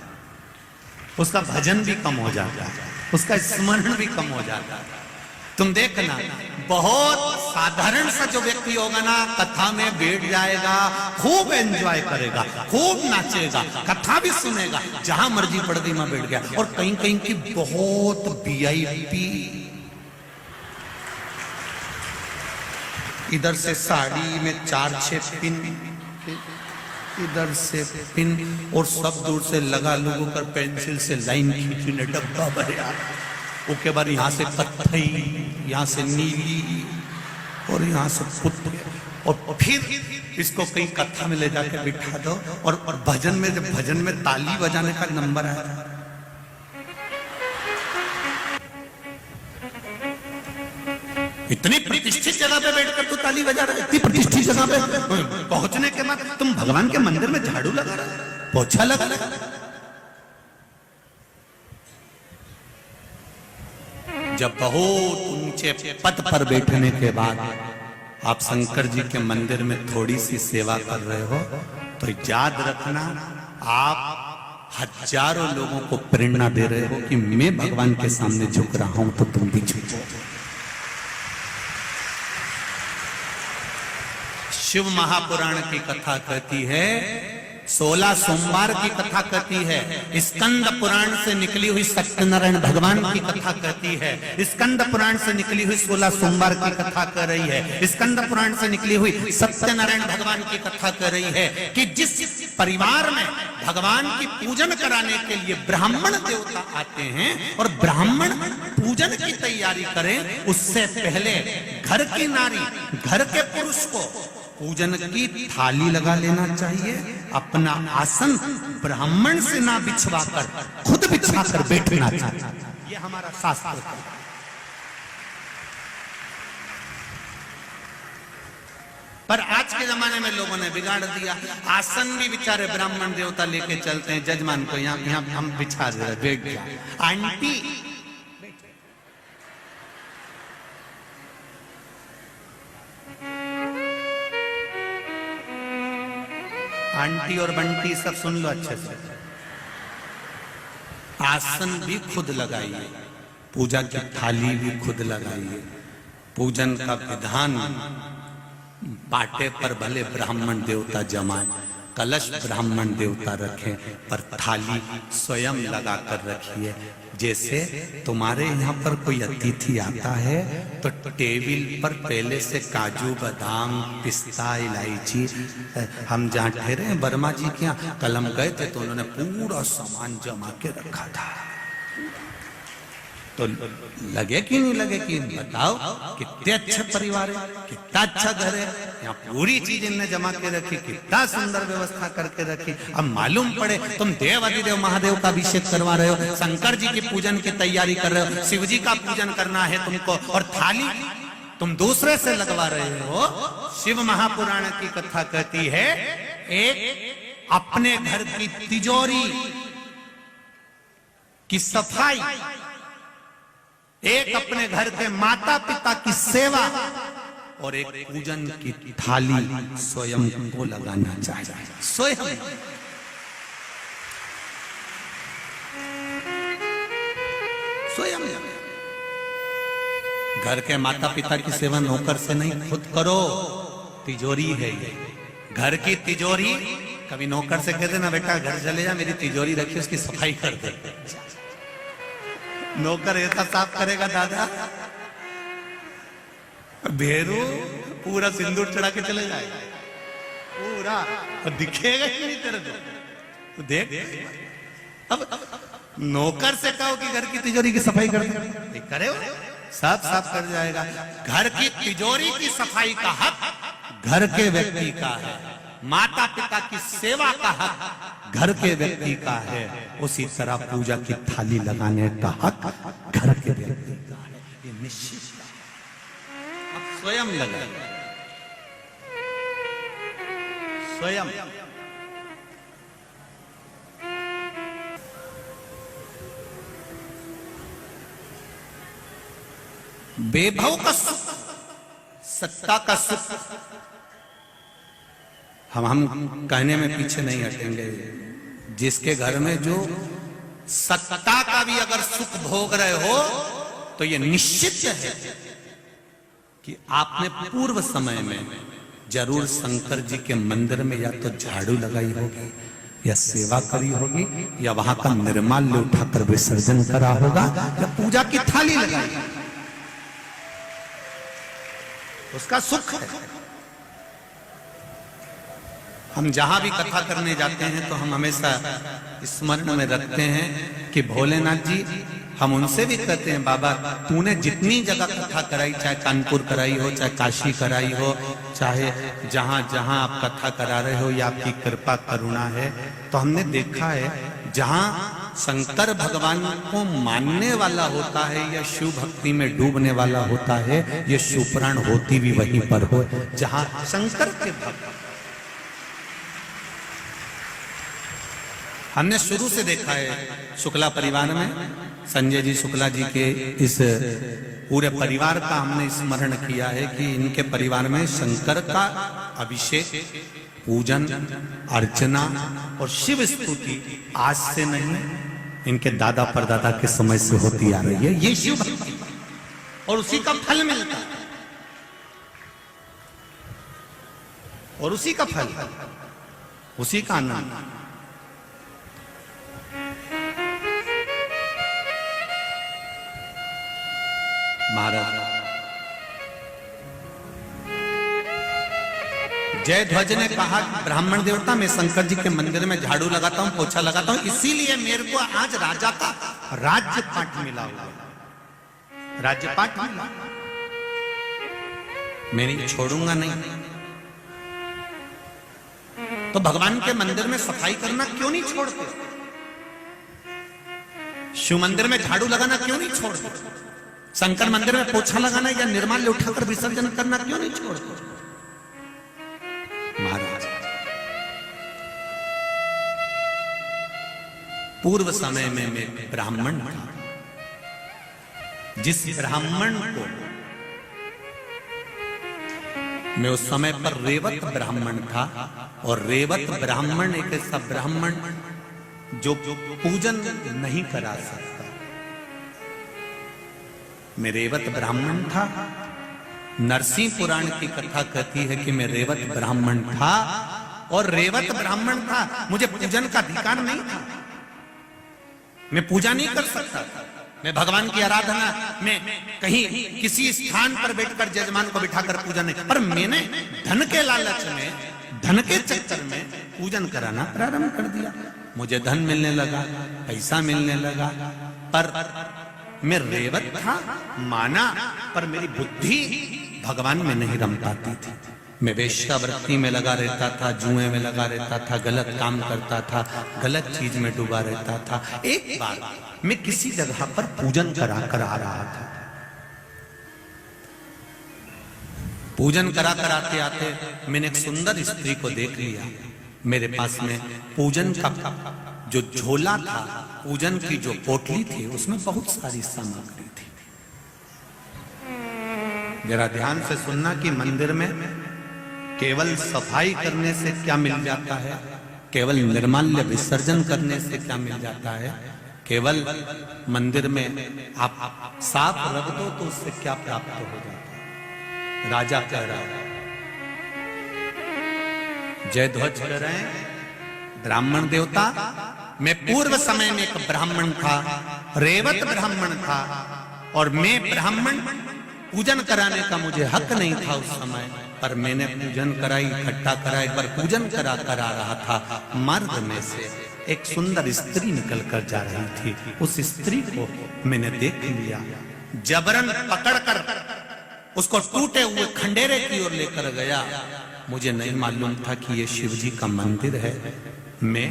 उसका भजन भी कम हो जाता है, उसका स्मरण भी कम हो जाता है। तुम देखना, बहुत साधारण सा जो व्यक्ति होगा ना, कथा में बैठ जाएगा, खूब एंजॉय करेगा, खूब नाचेगा, कथा भी सुनेगा, जहां मर्जी पर्दे में बैठ गया। और कहीं कहीं की बहुत वीआईपी, इधर से साड़ी में 4-6 पिन, इधर से पिन, और सब दूर से लगा लोगों कर पेंसिल से लाइन खींचने डब्बा भरे, उसके बाद यहाँ से कत्थई, यहाँ से नीली, और यहाँ से पुत्र, और फिर इसको कहीं कथा में ले जाकर बिठा दो, और भजन में, जब भजन में ताली बजाने का नंबर आया, इतनी प्रतिष्ठित जगह पे बैठकर तू ताली बजा रहा है, इतनी प्रतिष्ठित जगह पे पहुंचने के बाद तुम भगवान के मंदिर में झाड़ू लगा रहा है, पोछा लगा रहा है। जब बहुत ऊंचे पद पर बैठने के बाद आप शंकर जी के मंदिर में थोड़ी सी सेवा कर रहे हो, तो याद रखना, आप हजारों लोगों को प्रेरणा दे रहे हो कि मैं भगवान के सामने झुक रहा हूं, तो तुम भी झुको। शिव महापुराण की कथा कहती है, 16 सोमवार की कथा कहती है, स्कंद पुराण से निकली हुई सत्यनारायण भगवान की कथा कहती है, स्कंद पुराण से निकली हुई 16 सोमवार की कथा कह रही है, स्कंद पुराण से निकली हुई सत्यनारायण भगवान की कथा कह रही है कि जिस परिवार में भगवान की पूजन कराने के लिए ब्राह्मण देवता आते हैं और ब्राह्मण पूजन की तैयारी करें, उससे पहले घर की नारी, घर के पुरुष को पूजन की थाली लगा लेना चाहिए, अपना आसन ब्राह्मण से ना बिछवाकर खुद बिछाकर बैठना चाहिए। ये हमारा शास्त्र है। पर आज के जमाने में लोगों ने बिगाड़ दिया, आसन भी बेचारे ब्राह्मण देवता लेके चलते हैं, जजमान को यहाँ हम बिछा दे रहे, बैठ गया। आंटी आंटी और बंटी सब सुन लो अच्छे से। आसन भी खुद लगाइए, पूजा की थाली भी खुद लगाइए, पूजन का विधान पाटे पर भले ब्राह्मण देवता जमाए, कलश ब्राह्मण देवता रखें, पर थाली स्वयं लगा कर रखिए। जैसे तुम्हारे यहाँ पर कोई अतिथि आता है तो टेबल पर पहले से काजू बादाम पिस्ता इलायची, हम जहाँ ठहरे हैं वर्मा जी के यहाँ, कल हम गए थे तो उन्होंने पूरा सामान जमा के रखा था। तो लगे कि नहीं लगे कि बताओ कितने अच्छे परिवार है, कितना अच्छा घर है, यहाँ पूरी चीज इनने जमा के रखी, कितना सुंदर व्यवस्था करके रखी। अब मालूम पड़े तुम देव अधिदेव महादेव का अभिषेक करवा रहे हो, शंकर जी की पूजन की तैयारी कर रहे हो, शिव जी का पूजन करना है तुमको, और थाली तुम दूसरे से लगवा रहे हो। शिव महापुराण की कथा कहती है एक अपने घर की तिजोरी की सफाई, एक अपने घर के माता पिता की सेवा, और एक पूजन की थाली स्वयं को लगाना चाहिए। स्वयं स्वयं घर के माता पिता की सेवा नौकर से नहीं, खुद करो। तिजोरी है ये, घर की तिजोरी। कभी नौकर से कहते ना बेटा घर चले जा, मेरी तिजोरी रखी उसकी सफाई कर दे। नौकर ऐसा साफ करेगा दादा, भेरू पूरा सिंदूर चढ़ा के चले जाएगा पूरा, और दिखेगा ही नहीं तेरे को। तो देख, अब नौकर से कहो कि घर की तिजोरी की सफाई कर दे, करे हो, सब साफ कर जाएगा। घर की तिजोरी की सफाई का हक घर के व्यक्ति का है, माता पिता की सेवा का हक घर के व्यक्ति का है, उसी तरह पूजा की थाली लगाने का हक घर के व्यक्ति का है। ये निश्चित अब स्वयं लगाए, स्वयं। वैभव का सुख, सत्ता का सुख हम कहने में पीछे नहीं हटेंगे। जिसके घर में जो सत्ता का भी अगर सुख भोग रहे हो तो ये निश्चित है कि आपने पूर्व समय में जरूर शंकर जी के मंदिर में या तो झाड़ू लगाई होगी, या सेवा करी होगी, या वहां का निर्माल्य उठाकर विसर्जन करा होगा, या पूजा की थाली लगाई, उसका सुख है। हम जहां भी कथा करने जाते हैं तो हम हमेशा स्मरण में रखते हैं कि भोलेनाथ जी, हम उनसे भी कहते हैं बाबा तूने जितनी जगह कथा कराई, चाहे कानपुर कराई हो, चाहे काशी कराई हो, चाहे जहां जहां आप कथा करा रहे हो, या आपकी कृपा करुणा है, तो हमने देखा है जहां शंकर भगवान को मानने वाला होता है या शिव भक्ति में डूबने वाला होता है, ये शिवपुराण होती भी वहीं पर हो जहां शंकर के भक्त। हमने शुरू से देखा है शुक्ला परिवार में, संजय जी शुक्ला जी के इस पूरे परिवार का हमने स्मरण किया है कि इनके परिवार में शंकर का अभिषेक, पूजन, अर्चना और शिव स्तुति आज से नहीं, इनके दादा परदादा के समय से होती आ रही है। ये शिव भक्ति और उसी का फल मिलता है, और उसी का फल, उसी का आनंद। महाराज जयध्वज ने कहा ब्राह्मण देवता मैं शंकर जी के मंदिर में झाड़ू लगाता हूं, पोछा लगाता हूं, इसीलिए मेरे को आज राजा का राज्यपाट मिला हुआ, राज्यपाट मिला, मैं नहीं छोड़ूंगा नहीं। तो भगवान के मंदिर में सफाई करना क्यों नहीं छोड़ते? शिव मंदिर में झाड़ू लगाना क्यों नहीं छोड़ते? शंकर मंदिर में पोछा लगाना या निर्माल्य उठाकर विसर्जन करना क्यों नहीं छोड़ते? महाराज पूर्व समय में मैं ब्राह्मण था, जिस ब्राह्मण को मैं उस समय पर रेवत ब्राह्मण था, और रेवत ब्राह्मण एक ऐसा ब्राह्मण जो पूजन नहीं करा सकता। मैं रेवत ब्राह्मण था। नरसिंह पुराण की कथा कहती है कि मैं रेवत ब्राह्मण था, और रेवत ब्राह्मण था, मुझे पूजन का अधिकार नहीं था। मैं पूजा नहीं कर सकता। मैं भगवान की आराधना में कहीं किसी स्थान पर बैठकर जजमान को बिठाकर पूजा नहीं, पर मैंने धन के लालच में, धन के चक्कर में पूजन कराना प्रारंभ कर दिया। मुझे धन मिलने लगा, पैसा मिलने लगा, पर मैं रेवत था माना, पर मेरी बुद्धि भगवान में नहीं रम पाती थी। मैं वेश्यावृत्ति में लगा रहता था, जुए में लगा रहता था, गलत काम करता था, गलत चीज में डूबा रहता था। एक बार मैं किसी जगह पर पूजन करा कर आ रहा था। पूजन करा कर आते आते मैंने एक सुंदर स्त्री को देख लिया। मेरे पास में पूजन का जो झोला था, पूजन की जो पोटली थी, उसमें बहुत सारी सामग्री थी। जरा ध्यान से सुनना कि मंदिर में केवल सफाई करने से क्या मिल जाता है, केवल निर्माल्य विसर्जन करने से क्या मिल जाता है, केवल मंदिर में आप साफ रख दो तो उससे क्या प्राप्त हो जाता है। राजा कह रहा है, जयध्वज कह रहे हैं, ब्राह्मण देवता, मैं पूर्व समय में एक ब्राह्मण था, रेवत ब्राह्मण था, और मैं ब्राह्मण पूजन कराने का मुझे हक नहीं था उस समय, पर मैंने पूजन कराई, इकट्ठा करा। एक बार पूजन करा रहा था, मार्ग में से एक सुंदर स्त्री निकल कर जा रही थी। उस स्त्री को मैंने देख लिया, जबरन पकड़कर उसको टूटे हुए खंडेरे की ओर लेकर गया। मुझे नहीं मालूम था कि ये शिव जी का मंदिर है। मैं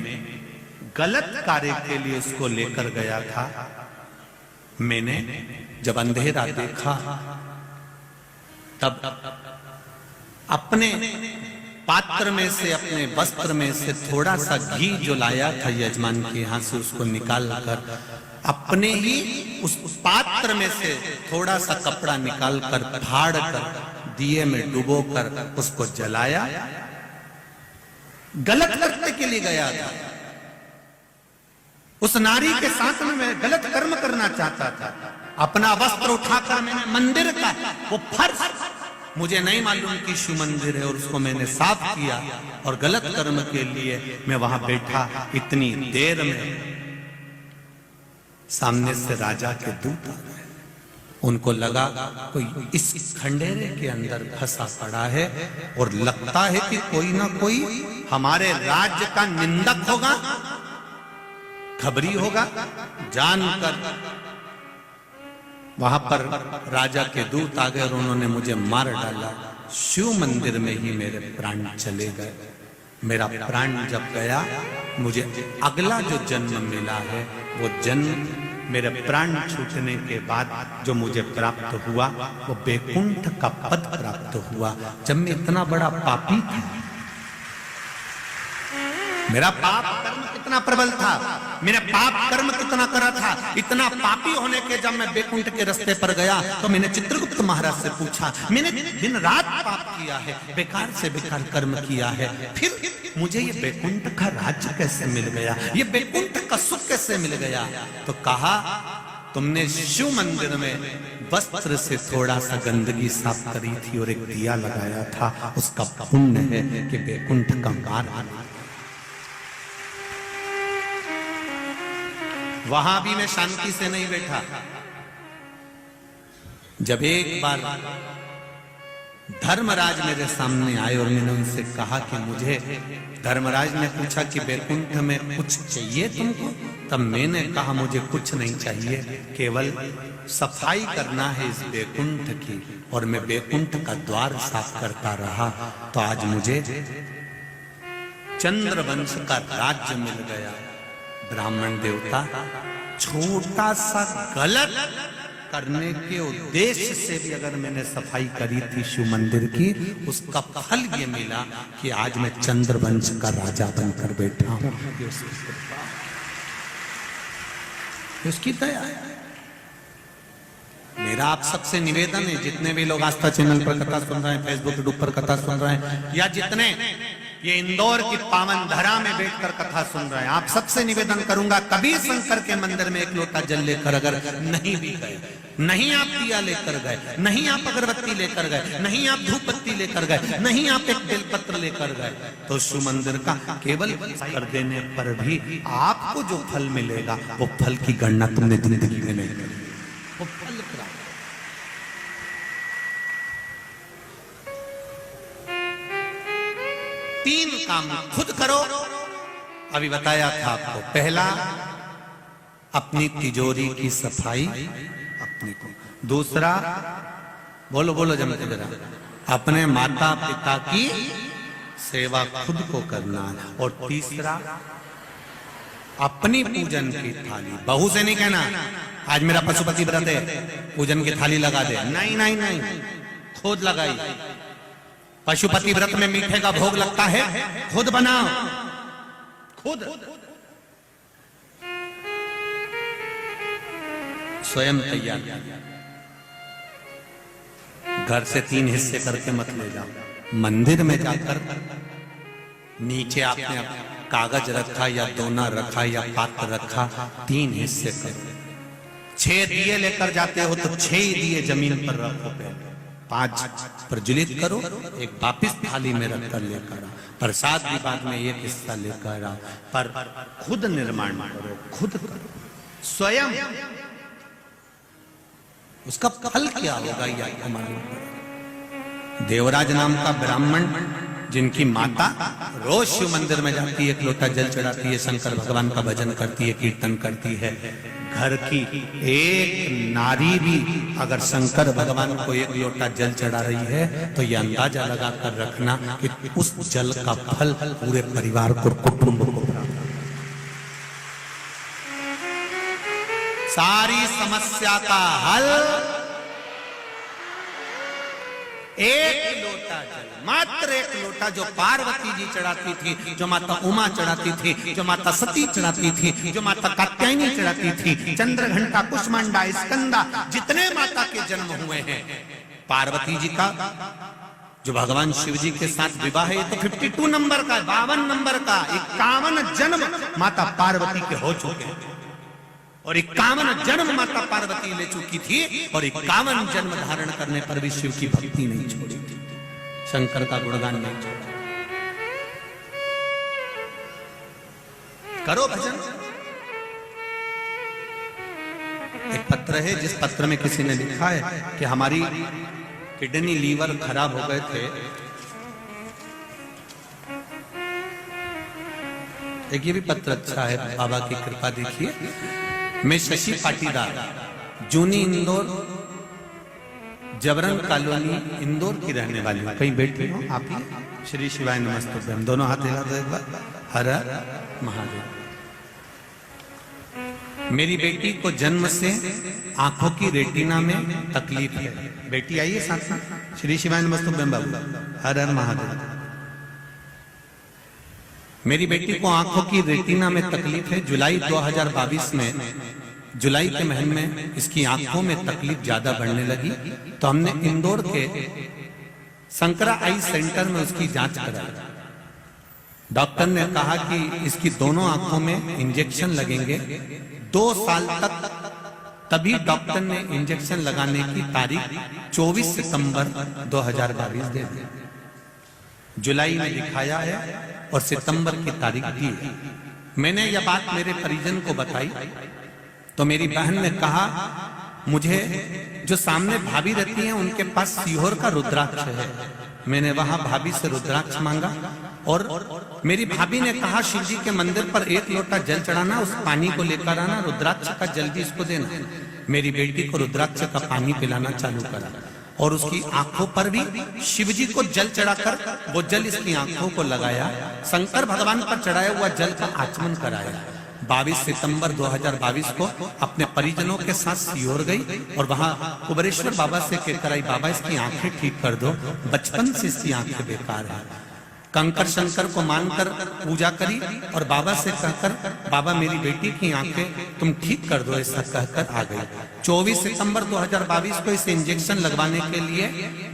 गलत कार्य के लिए उसको लेकर गया था। मैंने जब अंधेरा देखा, तब अपने पात्र में से, अपने वस्त्र में से थोड़ा सा घी जो लाया था यजमान के यहां से, उसको निकाल कर अपने ही उस पात्र में से थोड़ा सा कपड़ा निकाल कर फाड़ कर दिए में डुबो कर उसको जलाया। गलत करने के लिए गया था। उस नारी के साथ में मैं गलत कर्म करना चाहता था। अपना वस्त्र उठाकर मैंने मंदिर का वो फर्श, मुझे नहीं मालूम कि शिव मंदिर है, और उसको मैंने साफ किया, और गलत कर्म के लिए मैं वहां बैठा। इतनी देर में सामने से राजा के दूत आ गए। उनको लगा कोई इस खंडेरे के अंदर फंसा पड़ा है, और लगता है कि कोई ना कोई हमारे राज्य का निंदक होगा, खबरी होगा। जानकर वहां पर राजा के दूत आ गए और उन्होंने मुझे मार डाला। शिव मंदिर में ही मेरे प्राण चले गए। मेरा प्राण जब गया, मुझे अगला जो जन्म मिला है, वो जन्म मेरे प्राण छूटने के बाद जो मुझे प्राप्त हुआ, वो बैकुंठ का पद प्राप्त हुआ। जब मैं इतना बड़ा पापी था, मेरा पाप कर्म कितना प्रबल था, मैंने पाप कर्म कितना करा था, इतना पापी होने के जब मैं बैकुंठ के रास्ते पर गया, तो मैंने चित्रगुप्त महाराज से पूछा, मैंने दिन रात पाप किया है, बेकार से बेकार कर्म किया है, फिर मुझे ये बैकुंठ का राज्य कैसे मिल गया, ये बैकुंठ का सुख कैसे मिल गया? तो कहा, तुमने शिव मंदिर में वस्त्र से थोड़ा सा गंदगी साफ करी थी और एक दिया लगाया था, उसका पुण्य है कि बैकुंठ का मार्ग। वहां भी मैं शांति से नहीं बैठा। जब एक बार धर्मराज मेरे सामने आए और मैंने उनसे कहा कि मुझे, धर्मराज ने पूछा कि बैकुंठ में कुछ चाहिए तुमको? तब मैंने कहा मुझे कुछ नहीं चाहिए, केवल सफाई करना है इस बैकुंठ की। और मैं बैकुंठ का द्वार साफ करता रहा, तो आज मुझे चंद्रवंश का राज्य मिल गया। ब्राह्मण देवता, छोटा सा गलत करने के उद्देश्य से भी अगर मैंने सफाई करी थी शिव मंदिर की, उसका फल ये मिला कि आज मैं चंद्रवंश का राजा बनकर बैठा हूं। उसकी दया है। मेरा आप सबसे निवेदन है, जितने भी लोग आस्था चैनल पर कथा सुन रहे हैं, फेसबुक यूट्यूब पर कथा सुन रहे हैं, या जितने ये इंदौर की पावन धरा में बैठकर कथा सुन रहे हैं, आप सबसे निवेदन करूंगा, कभी शंकर के मंदिर में एक लोटा जल लेकर अगर नहीं भी गए, नहीं आप दिया लेकर गए, नहीं आप अगरबत्ती लेकर गए, नहीं आप धूप बत्ती लेकर गए, नहीं आप एक बेलपत्र लेकर गए, तो शिव मंदिर का केवल कर देने पर भी आपको जो फल मिलेगा वो फल की गणना तुमने जिंदगी में नहीं करी, वो फल प्राप्त। तीन काम खुद करो, अभी बताया था आपको। पहला, अपनी तिजोरी की सफाई अपनी को। दूसरा, बोलो बोलो जमते जरा, अपने माता पिता की सेवा खुद को करना है। और तीसरा, अपनी पूजन की थाली, बहू से नहीं कहना आज मेरा पशुपति व्रत है पूजन की थाली लगा दे, नहीं नहीं नहीं, खुद लगाई। पशुपति व्रत में मीठे का भोग लगता है, खुद बनाओ, खुद स्वयं तैयार। घर से 3 हिस्से करके मत ले जाओ, मंदिर में जाकर नीचे आपने कागज रखा या दोना रखा या पात्र रखा, 3 हिस्से करो। 6 दिए लेकर जाते हो तो 6 ही दिए जमीन पर रखो, 5 प्रज्वलित करो, एक वापिस थाली में रखकर लेकर आओ। प्रसाद भी बाद में एक हिस्सा लेकर आओ, पर खुद निर्माण करो, खुद करो स्वयं। उसका फल क्या होगा ये आपको मालूम पड़ेगा। देवराज नाम का ब्राह्मण, जिनकी माता रोज शिव मंदिर में जाती है, एक लोटा जल चढ़ाती है, शंकर भगवान का भजन करती है, कीर्तन करती है, घर की एक नारी भी अगर शंकर भगवान को एक लोटा जल चढ़ा रही है तो ये अंदाजा लगाकर रखना कि उस जल का फल पूरे परिवार को, कुटुंब को प्राप्त। सारी समस्या का हल एक लोटा जल, मात्र एक लोटा, जो पार्वती जी चढ़ाती थी, जो माता उमा चढ़ाती थी, जो माता सती चढ़ाती थी, जो माता कात्यायनी चढ़ाती थी, चंद्रघंटा, कुष्मांडा, स्कंदा, जितने माता के जन्म हुए हैं, पार्वती जी का जो भगवान शिव जी के साथ विवाह है, ये तो 52 नंबर का, 52 नंबर का, 51 जन्म माता पार्वती के हो चुके हैं। और 51 जन्म माता पार्वती ले चुकी थी, और 51 जन्म धारण करने पर भी शिव की भक्ति नहीं छोड़ी थी, शंकर का गुणगान नहीं छोड़ा। करो भजन। एक पत्र है, जिस पत्र में किसी ने लिखा है कि हमारी किडनी, लीवर खराब हो गए थे। एक ये भी पत्र अच्छा है, बाबा की कृपा देखिए। मैं शशि पाटीदार, जूनी इंदौर, जबरन कॉलोनी इंदौर की रहने वाली हूँ। कहीं बैठी हो आप ही? श्री शिवाय नमस्तुभ्यं, हम दोनों हाथ हिला दो एक बार, हर हर महादेव। मेरी बेटी को जन्म से आंखों की रेटिना में तकलीफ है। बेटी आइए साथ साथ, श्री शिवाय नमस्तुभ्यं बाबू, हर हर महादेव। मेरी बेटी को आंखों की रेटिना में तकलीफ है। जुलाई 2022 में, जुलाई के महीने में इसकी आंखों में तकलीफ ज्यादा बढ़ने लगी, तो हमने इंदौर के शंकरा आई सेंटर में उसकी जांच कराई। डॉक्टर ने कहा कि इसकी दोनों आंखों में इंजेक्शन लगेंगे 2 साल तक। तभी डॉक्टर ने इंजेक्शन लगाने की तारीख 24 सितंबर 2022 दे दी। जुलाई में दिखाया है और सितंबर की तारीख दी है। मैंने यह बात मेरे परिजन को बताई तो मेरी बहन ने कहा, मुझे जो सामने भाभी रहती हैं उनके पास सीहोर का रुद्राक्ष है। मैंने वहां भाभी से रुद्राक्ष मांगा और मेरी भाभी ने कहा, शिव जी के मंदिर पर 1 लोटा जल चढ़ाना, उस पानी को लेकर आना, रुद्राक्ष का जल भी इसको देना। मेरी बेटी को रुद्राक्ष का पानी पिलाना चालू करा और उसकी आंखों पर भी शिव जी को जल चढ़ाकर वो जल इसकी आंखों को लगाया। शंकर भगवान पर चढ़ाया हुआ जल का आचमन कराया। 22 सितंबर 2022 को अपने परिजनों के साथ सीहोर गई और वहां कुबेरेश्वर बाबा से कहकर आई, बाबा इसकी आंखें ठीक कर दो, बचपन से इसकी आंखें बेकार है। कंकर शंकर को मानकर पूजा करी और बाबा से कहकर, बाबा मेरी बेटी की आंखें तुम ठीक कर दो, ऐसा कहकर आ गई। 24 सितंबर 2022 को इसे इंजेक्शन लगवाने के लिए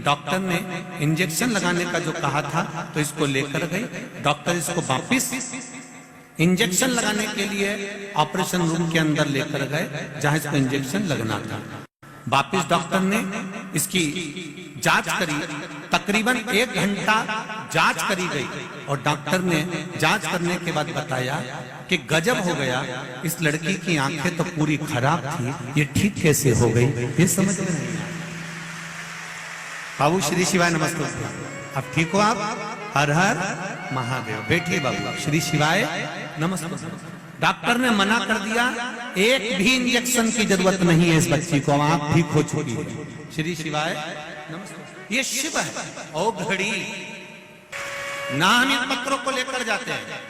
डॉक्टर ने इंजेक्शन लगाने का जो कहा था, तो इसको लेकर गए डॉक्टर, इसको वापिस इंजेक्शन लगाने के लिए ऑपरेशन रूम के अंदर लेकर गए जहां इसको इंजेक्शन लगना था। वापिस डॉक्टर ने इसकी जांच करी, तकरीबन 1 घंटा जांच करी गई और डॉक्टर ने जांच करने के बाद बताया कि गजब हो गया, इस लड़की की आंखें तो पूरी खराब थी, ये ठीक कैसे हो गई, ये समझ में नहीं। बाबू श्री शिवाय नमस्ते। अब ठीक हो आप? हर हर महादेव। बैठिए बाबू। श्री शिवाय नमस्ते। डॉक्टर ने मना कर दिया, एक भी इंजेक्शन की जरूरत नहीं है इस बच्ची को, आप ठीक हो चुकी है। श्री शिवाय नमस्ते। ये शिव है ओ घड़ी ना, हम इन पत्रों को लेकर जाते हैं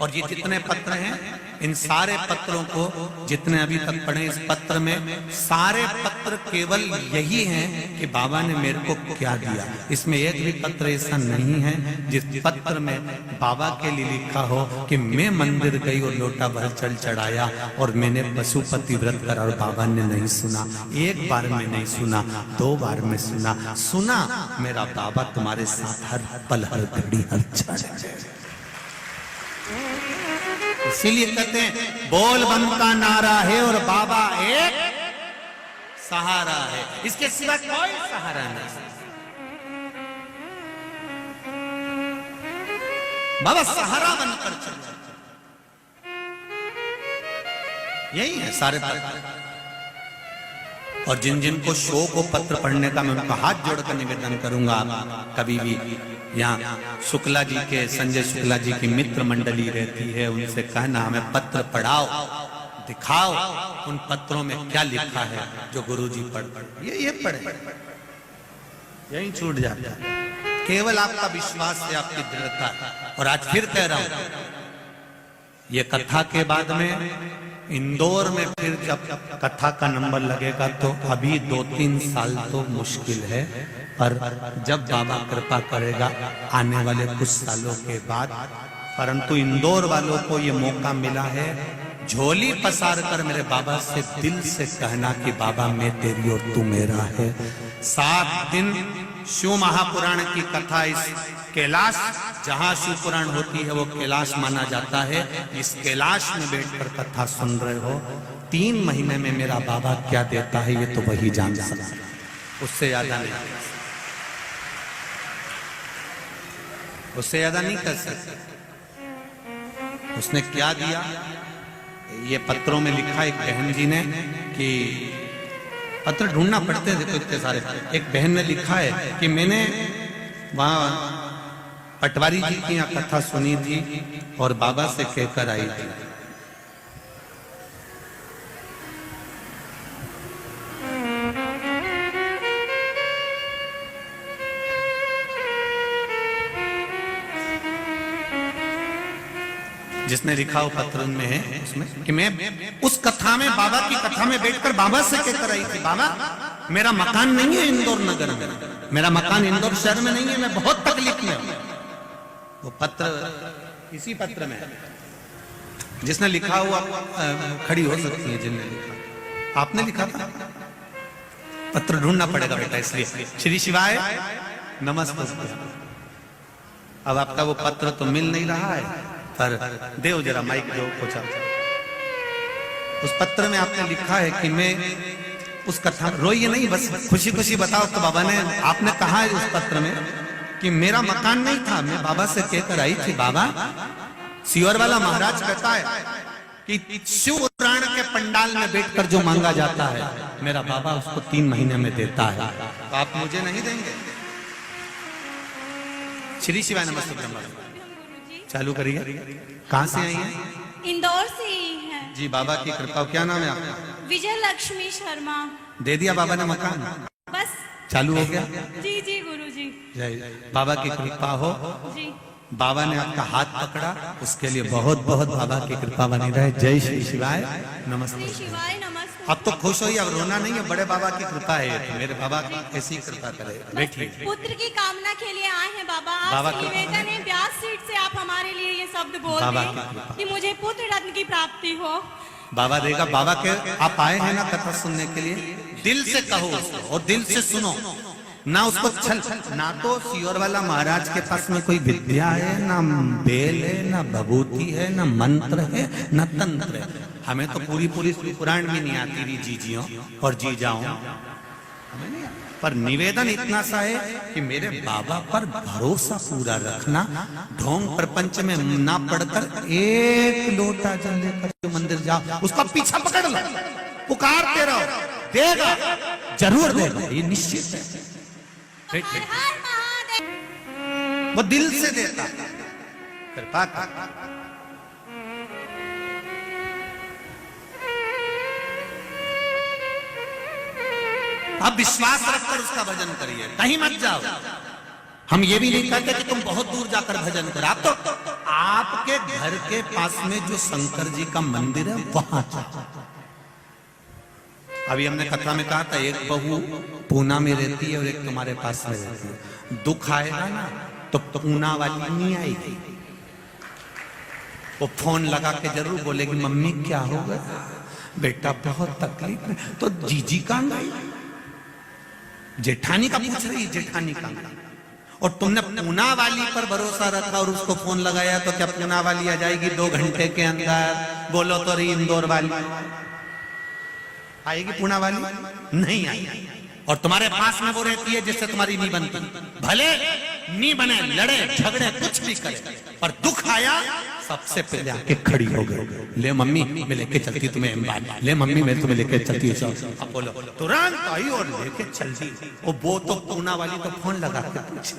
और ये जितने पत्र हैं, इन सारे पत्रों को जितने अभी तक पढ़े, इस पत्र में सारे पत्र केवल यही हैं कि बाबा ने मेरे को क्या दिया। इसमें एक भी पत्र ऐसा नहीं है जिस पत्र में बाबा के लिए लिखा हो कि मैं मंदिर गई और लोटा भर जल चढ़ाया और मैंने पशुपति व्रत करा और बाबा ने नहीं सुना। एक बार में नहीं सुना, 2 बार में सुना। सुना मेरा बाबा तुम्हारे साथ हर पल हर घड़ी हर क्षण। इसीलिए कहते हैं बोल बम का नारा है और बाबा एक सहारा है, इसके सिवा कोई सहारा नहीं। बाबा सहारा बनकर चल, यही है सारे पत्र। और जिन जिन को शो को पत्र पढ़ने का मैं उनका हाथ जोड़कर निवेदन करूंगा, कभी भी यहाँ शुक्ला जी के, संजय शुक्ला जी की मित्र मंडली रहती है, उनसे कहना हमें पत्र पढ़ाओ, दिखाओ उन पत्रों में क्या लिखा है जो गुरुजी पढ़ ये पढ़े, यही छूट जाता है। केवल आपका विश्वास है, आपकी दृढ़ता है। और आज फिर कह रहा हूं, ये कथा के बाद में इंदौर में फिर जब कथा का नंबर लगेगा तो अभी 2-3 साल तो मुश्किल है, पर जब बाबा कृपा करेगा आने वाले कुछ सालों के बाद। परंतु इंदौर वालों को ये मौका मिला है, झोली पसार कर मेरे बाबा से दिल से कहना कि बाबा मैं तेरी और तू मेरा है। 7 दिन शिव महापुराण की कथा, इस कैलाश जहां शिव पुराण होती है वो कैलाश माना जाता है, इस कैलाश में बैठकर कथा सुन रहे हो। 3 महीने में मेरा बाबा क्या देता है ये तो वही जान सकता है, उससे ज्यादा नहीं, उससे ज्यादा नहीं कर सकते। उसने क्या दिया ये पत्रों में लिखा। एक बहन जी ने कि पत्र ढूंढना पड़ते थे तो इतने सारे, एक बहन ने लिखा है कि मैंने वहां पटवारी जी की यहाँ कथा सुनी थी और बाबा से कहकर आई थी। जिसने लिखा वो पत्र में है उसमें कि मैं उस कथा में, बाबा की कथा में बैठकर बाबा से कहकर आई थी, बाबा मेरा मकान नहीं है इंदौर नगर में, मेरा मकान इंदौर शहर में नहीं है, मैं बहुत तकलीफ में हूं। वो पत्र इसी पत्र में जिसने लिखा हुआ खड़ी हो सकती है, जिनने लिखा, आपने लिखा था। पत्र ढूंढना पड़ेगा बेटा, इसलिए श्री शिवाय नमस्ते। अब आपका वो पत्र तो मिल नहीं रहा है, पर देव जरा माइक दो पूछा। उस पत्र में आपने लिखा है कि मैं उस कथा, रोइए नहीं, बस खुशी खुशी बताओ। तो बाबा ने, आपने कहा है उस पत्र में कि मेरा मकान नहीं था, मैं बाबा से कहकर आई थी, बाबा सियोर वाला महाराज कहता है कि शिव पुराण के पंडाल में बैठकर जो मांगा जाता है मेरा बाबा उसको 3 महीने में देता है, तो आप मुझे नहीं देंगे? श्री शिवाय नमस्ते। ब्रह्मा चालू करिए। कहाँ से आई है?
इंदौर से ही है
जी। बाबा की कृपा। क्या नाम है आपका?
विजय लक्ष्मी शर्मा।
दे दिया बाबा ने मकान?
बस
चालू हो गया?
जी जी गुरुजी।
जय बाबा की कृपा हो
जी।
बाबा ने आपका हाथ पकड़ा, उसके लिए बहुत बहुत बाबा की कृपा बनी रहे। जय श्री शिवाय नमस्ते।
श्री शिवाय नमस्ते।
अब तो खुश होइए, अब रोना नहीं है, बड़े बाबा की कृपा है, तो मेरे बाबा की ऐसी कृपा करे। बैठिए।
पुत्र की कामना के लिए आए हैं बाबा। आपसे निवेदन है, व्यास सीट से आप हमारे लिए ये शब्द बोल दें कि मुझे पुत्र रत्न की प्राप्ति हो।
बाबा देगा। बाबा के आप आए हैं ना कथा सुनने के लिए, दिल से कहो उसको और दिल से सुनो ना उसको छल। ना तो सियोर वाला महाराज के पास में कोई विद्या है, ना बेल है, ना भभूति है, ना मंत्र है, ना तंत्र है। हमें तो पूरी पुराण भी नहीं आती थी जीजियों और जीजाओं, पर निवेदन इतना सा है कि मेरे बाबा पर भरोसा पूरा रखना। ढोंग प्रपंच में ना पड़कर एक लोटा जल लेकर मंदिर जाओ, उसका पीछा पकड़ लो, पुकारते रहो, देगा, जरूर देगा, ये निश्चित है।
हर हर महादेव।
वो दिल से देता, कृपा कर। आप विश्वास रखकर उसका भजन करिए, कहीं मत जाओ। हम ये भी नहीं कहते कि तुम बहुत दूर जाकर भजन करो, आप तो आपके घर के पास में जो शंकर जी का मंदिर है वहां जाओ। अभी हमने कथा में कहा था एक बहू पूना में रहती है और एक तुम्हारे पास में रहती है। दुख आएगा ना तो पूना वाली नहीं आएगी, वो फोन लगा के जरूर बोलेगी मम्मी क्या हो गया बेटा, बहुत तकलीफ है। तो जीजी कहां गई, जेठानी का पूछ रही, जेठानी का। और तुमने पूना वाली पर भरोसा रखा और उसको फोन लगाया, तो क्या पूना वाली आ जाएगी 2 घंटे के अंदर? बोलो तो रही इंदौर वाली आएगी, पूना वाली नहीं आएगी। और तुम्हारे पास में वो रहती है जिससे तुम्हारी नहीं बनती, भले नहीं बने, लड़े झगड़े कुछ भी करे, पर दुख आया सबसे पहले आके खड़ी हो गई, ले मम्मी मैं लेके चलती तुम्हें अंबानी, ले मम्मी मैं तुम्हें लेके चलती हूँ। अब बोलो तुरंत आई और लेके चलती। वो तो पूना वाली तो फोन लगा के पूछी,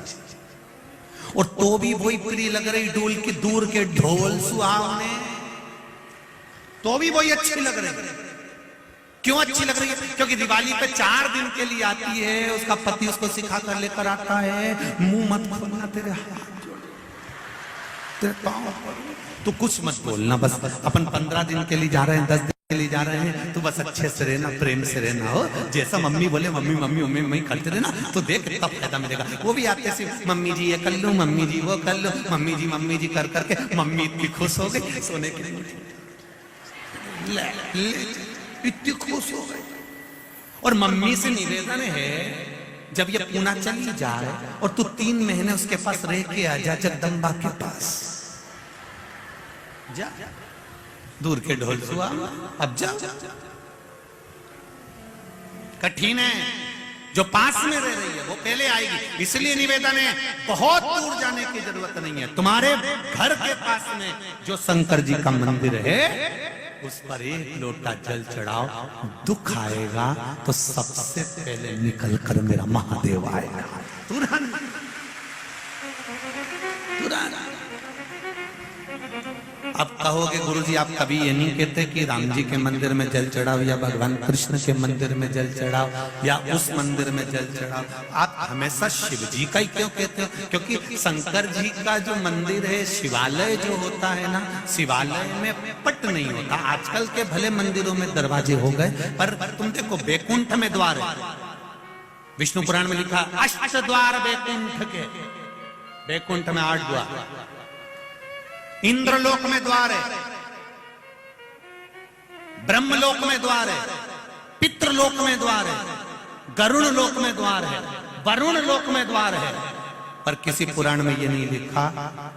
और तो भी वही प्रिय लग रही डोल के दूर के ढोल सुहावने, तो भी वही अच्छी लग रही। क्यों अच्छी लग रही है? क्योंकि दिवाली पे 4 दिन के लिए आती है, उसका पति उसको सिखा कर लेकर आता है, मुंह मत खोलना, तेरे हाथ जोड़, तेरे पाँव, तू कुछ मत बोलना, बस अपन 15 दिन के लिए जा रहे हैं, 10 दिन के लिए जा रहे हैं, तू बस अच्छे से रहना, प्रेम से रहना, हो जैसा मम्मी बोले मम्मी मम्मी मम्मी मम्मी करते रहना, तो देख तब फायदा मिलेगा। वो भी आते सिर्फ मम्मी जी ये कर लो, मम्मी जी वो कर लो, मम्मी जी कर करके मम्मी इतनी खुश हो गई सोने के लिए, इतनी खुश हो गई। और मम्मी से निवेदन है जब ये पूना चली जाए और तू 3 महीने उसके पास रह के आ जा, जगदम्बा के पास जा, दूर के ढोल सुआ, अब जा। कठिन है, जो पास में रह रही है वो पहले आएगी, इसलिए निवेदन है बहुत दूर जाने की जरूरत नहीं है। तुम्हारे घर के पास में जो शंकर जी का मंदिर है उस पर 1 लोटा जल चढ़ाओ, दुख आएगा तो सबसे पहले निकल कर मेरा महादेव आएगा, तुरंत तुरंत। अब कहोगे गुरुजी आप कभी ये नहीं कहते कि राम जी के मंदिर में जल चढ़ाओ या भगवान कृष्ण के मंदिर में जल चढ़ाओ या उस मंदिर में जल चढ़ाओ, आप हमेशा शिव जी का ही क्यों कहते हो? क्योंकि शंकर जी का जो मंदिर है, शिवालय जो होता है ना, शिवालय में पट नहीं होता। आजकल के भले मंदिरों में दरवाजे हो गए, पर तुम देखो बैकुंठ में द्वार है, विष्णु पुराण में लिखा 8 द्वार बैकुंठ के, बैकुंठ में 8 द्वार, इंद्रलोक में द्वार है, ब्रह्मलोक में द्वार है, पितृलोक में द्वार है, गरुण लोक में द्वार है, वरुण लोक में द्वार है, पर किसी पुराण में यह नहीं लिखा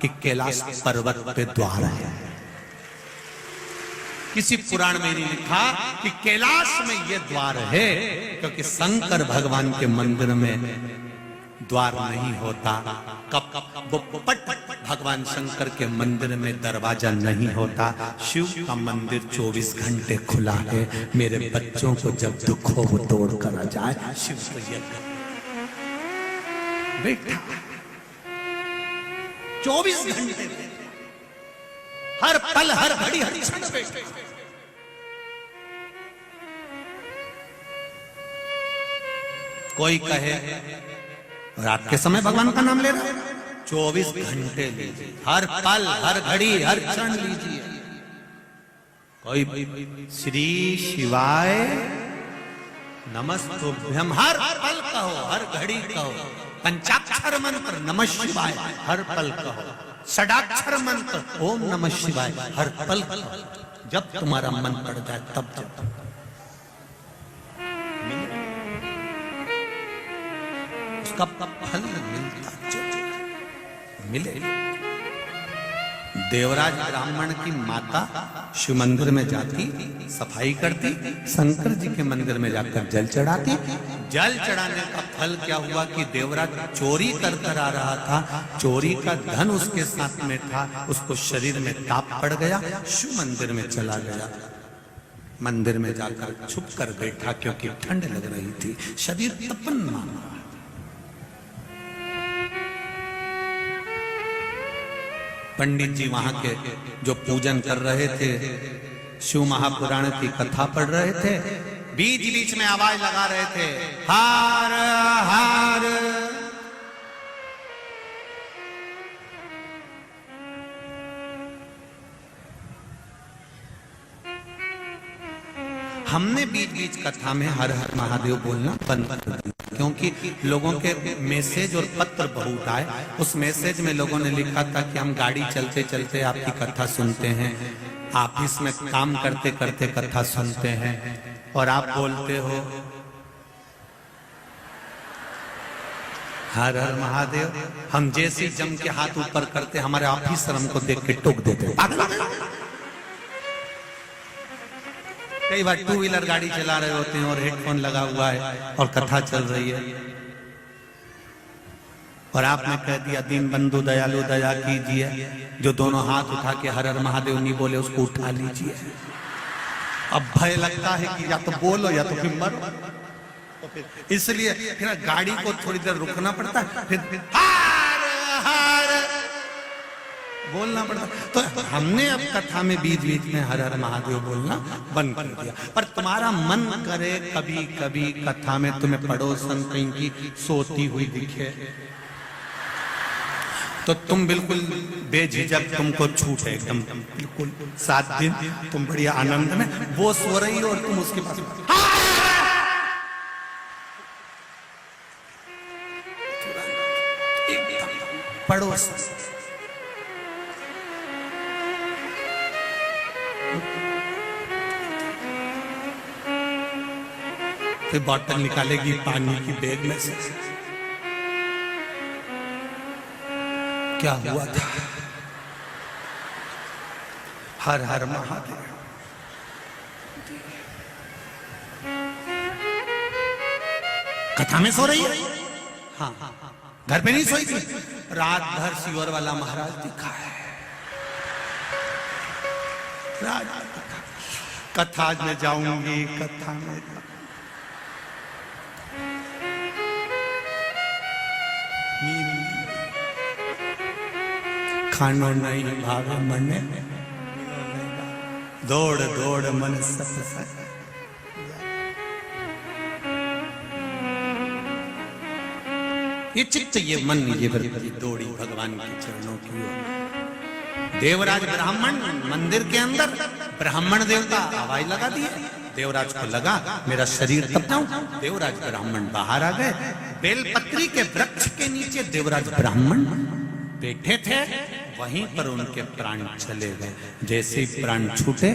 कि कैलाश पर्वत पे द्वार है। किसी पुराण में नहीं लिखा कि कैलाश में यह द्वार है, क्योंकि शंकर भगवान के मंदिर में द्वार नहीं होता। कब भगवान शंकर के मंदिर में दरवाजा नहीं होता। शिव का मंदिर 24 घंटे खुला है, मेरे बच्चों को जब दुख हो वो तोड़ कर आ जाए, शिव तो ये बेटा 24 घंटे हर पल हर घड़ी हर क्षण बैठे। कोई कहे रात के समय भगवान का नाम ले रहा है, 24 घंटे लीजिए, हर पल हर घड़ी हर क्षण लीजिए। कोई श्री शिवाय नमस्तुभ्यम हर पल कहो, हर घड़ी कहो। पंचाक्षर मंत्र नमः शिवाय हर पल कहो। षडाक्षर मंत्र ओम नमः शिवाय हर पल कहो। जब तुम्हारा मन पड़ जाए तब जब उसका फल मिलता मिले। देवराज ब्राह्मण की माता शिव मंदिर में जाती, सफाई करती, शंकर जी के मंदिर में जाकर जल चढ़ाती। जल चढ़ाने का फल क्या हुआ कि देवराज चोरी कर कर आ रहा था, चोरी का धन उसके साथ में था, उसको शरीर में ताप पड़ गया, शिव मंदिर में चला गया। मंदिर में जाकर छुप कर बैठा क्योंकि ठंड लग रही थी, शरीर तपन माना। पंडित जी वहां के जो पूजन कर रहे थे, शिव महापुराण की कथा पढ़ रहे थे, बीच बीच में आवाज लगा रहे थे, हार हार। हमने बीच बीच कथा में हर हर महादेव बोलना बंद कर दिया क्योंकि लोगों के मैसेज और पत्र बहुत आए। उस मैसेज में लोगों ने लिखा था कि हम गाड़ी चलते चलते आपकी कथा सुनते हैं, ऑफिस में काम करते करते कथा सुनते हैं और आप बोलते हो हर हर महादेव। हम जैसे जम के हाथ ऊपर करते हमारे ऑफिसर हमको देख के टोक देते। कई बार टू व्हीलर गाड़ी चला रहे होते हैं और हेडफोन लगा हुआ है और कथा चल रही है और आपने कह दिया दीन बंधु दयालु दया कीजिए, जो दोनों हाथ उठा के हर हर महादेव नहीं बोले उसको उठा लीजिए। अब भय लगता है कि या तो बोलो या तो फिर मरो, तो फिर इसलिए फिर गाड़ी को थोड़ी देर रुकना पड़ता है, फिर हार हार बोलना पड़ता। तो हमने अब कथा में बीच बीच में हर हर महादेव बोलना बंद कर दिया। पर तुम्हारा मन करे कभी कभी कथा में तुम्हें पड़ोसन कहीं की सोती हुई दिखे तो तुम बिल्कुल बेझिझक, तुमको छूट है एकदम, बिल्कुल 7 दिन तुम बढ़िया आनंद में, वो सो रही हो और तुम उसके पास पड़ोस। फिर बॉटल निकालेगी पानी की बैग में से, क्या हुआ था? हर हर महादेव। कथा में सो रही है, हाँ घर पे नहीं सोई थी, रात भर सिवर वाला महाराज दिखा है। कथा में जाऊंगी, कथा में खानो नहीं भावे मने, दौड़ दौड़ मन सत्संग। ये चित्त ये मन ये वृत्ति दौड़ी भगवान के चरणों की ओर। देवराज ब्राह्मण मंदिर के अंदर, ब्राह्मण देवता आवाज लगा दिए, देवराज को लगा मेरा शरीर तप जाऊं। देवराज ब्राह्मण बाहर आ गए, बेलपत्री के वृक्ष के नीचे देवराज ब्राह्मण बैठे थे, वहीं पर उनके प्राण चले गए। जैसे ही प्राण छूटे,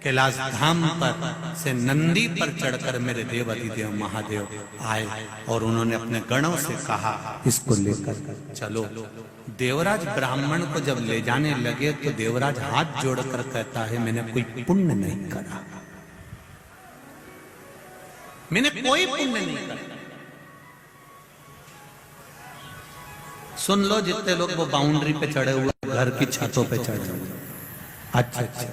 कैलाश धाम पर से नंदी पर चढ़कर मेरे देव अधिदेव महादेव आए और उन्होंने अपने गणों से कहा इसको लेकर चलो। देवराज ब्राह्मण को जब ले जाने लगे तो देवराज हाथ जोड़कर कहता है मैंने कोई पुण्य नहीं करा, मैंने कोई पुण्य नहीं करा। सुन लो जितने लोग वो बाउंड्री पे चढ़े हुए, घर की छतों पे चढ़े हुए, अच्छा अच्छा,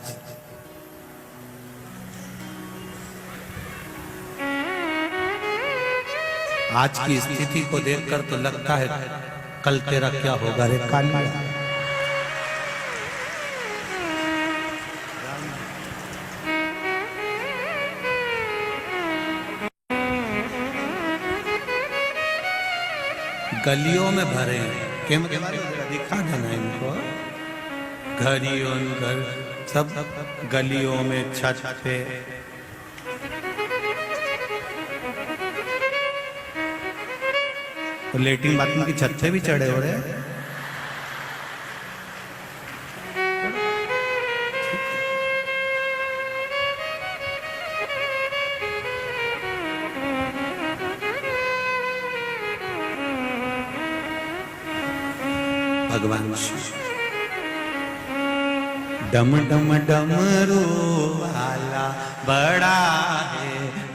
आज की स्थिति को देखकर तो लगता है कल तेरा क्या होगा रे कालिया। गलियों में भरे के दिखा देना इनको, घरियों घर सब गलियों में, छत पे तो लेटिन बाथरूम की छत पे भी चढ़े हो रहे। भगवान शिव। डम डम डमरू वाला बड़ा है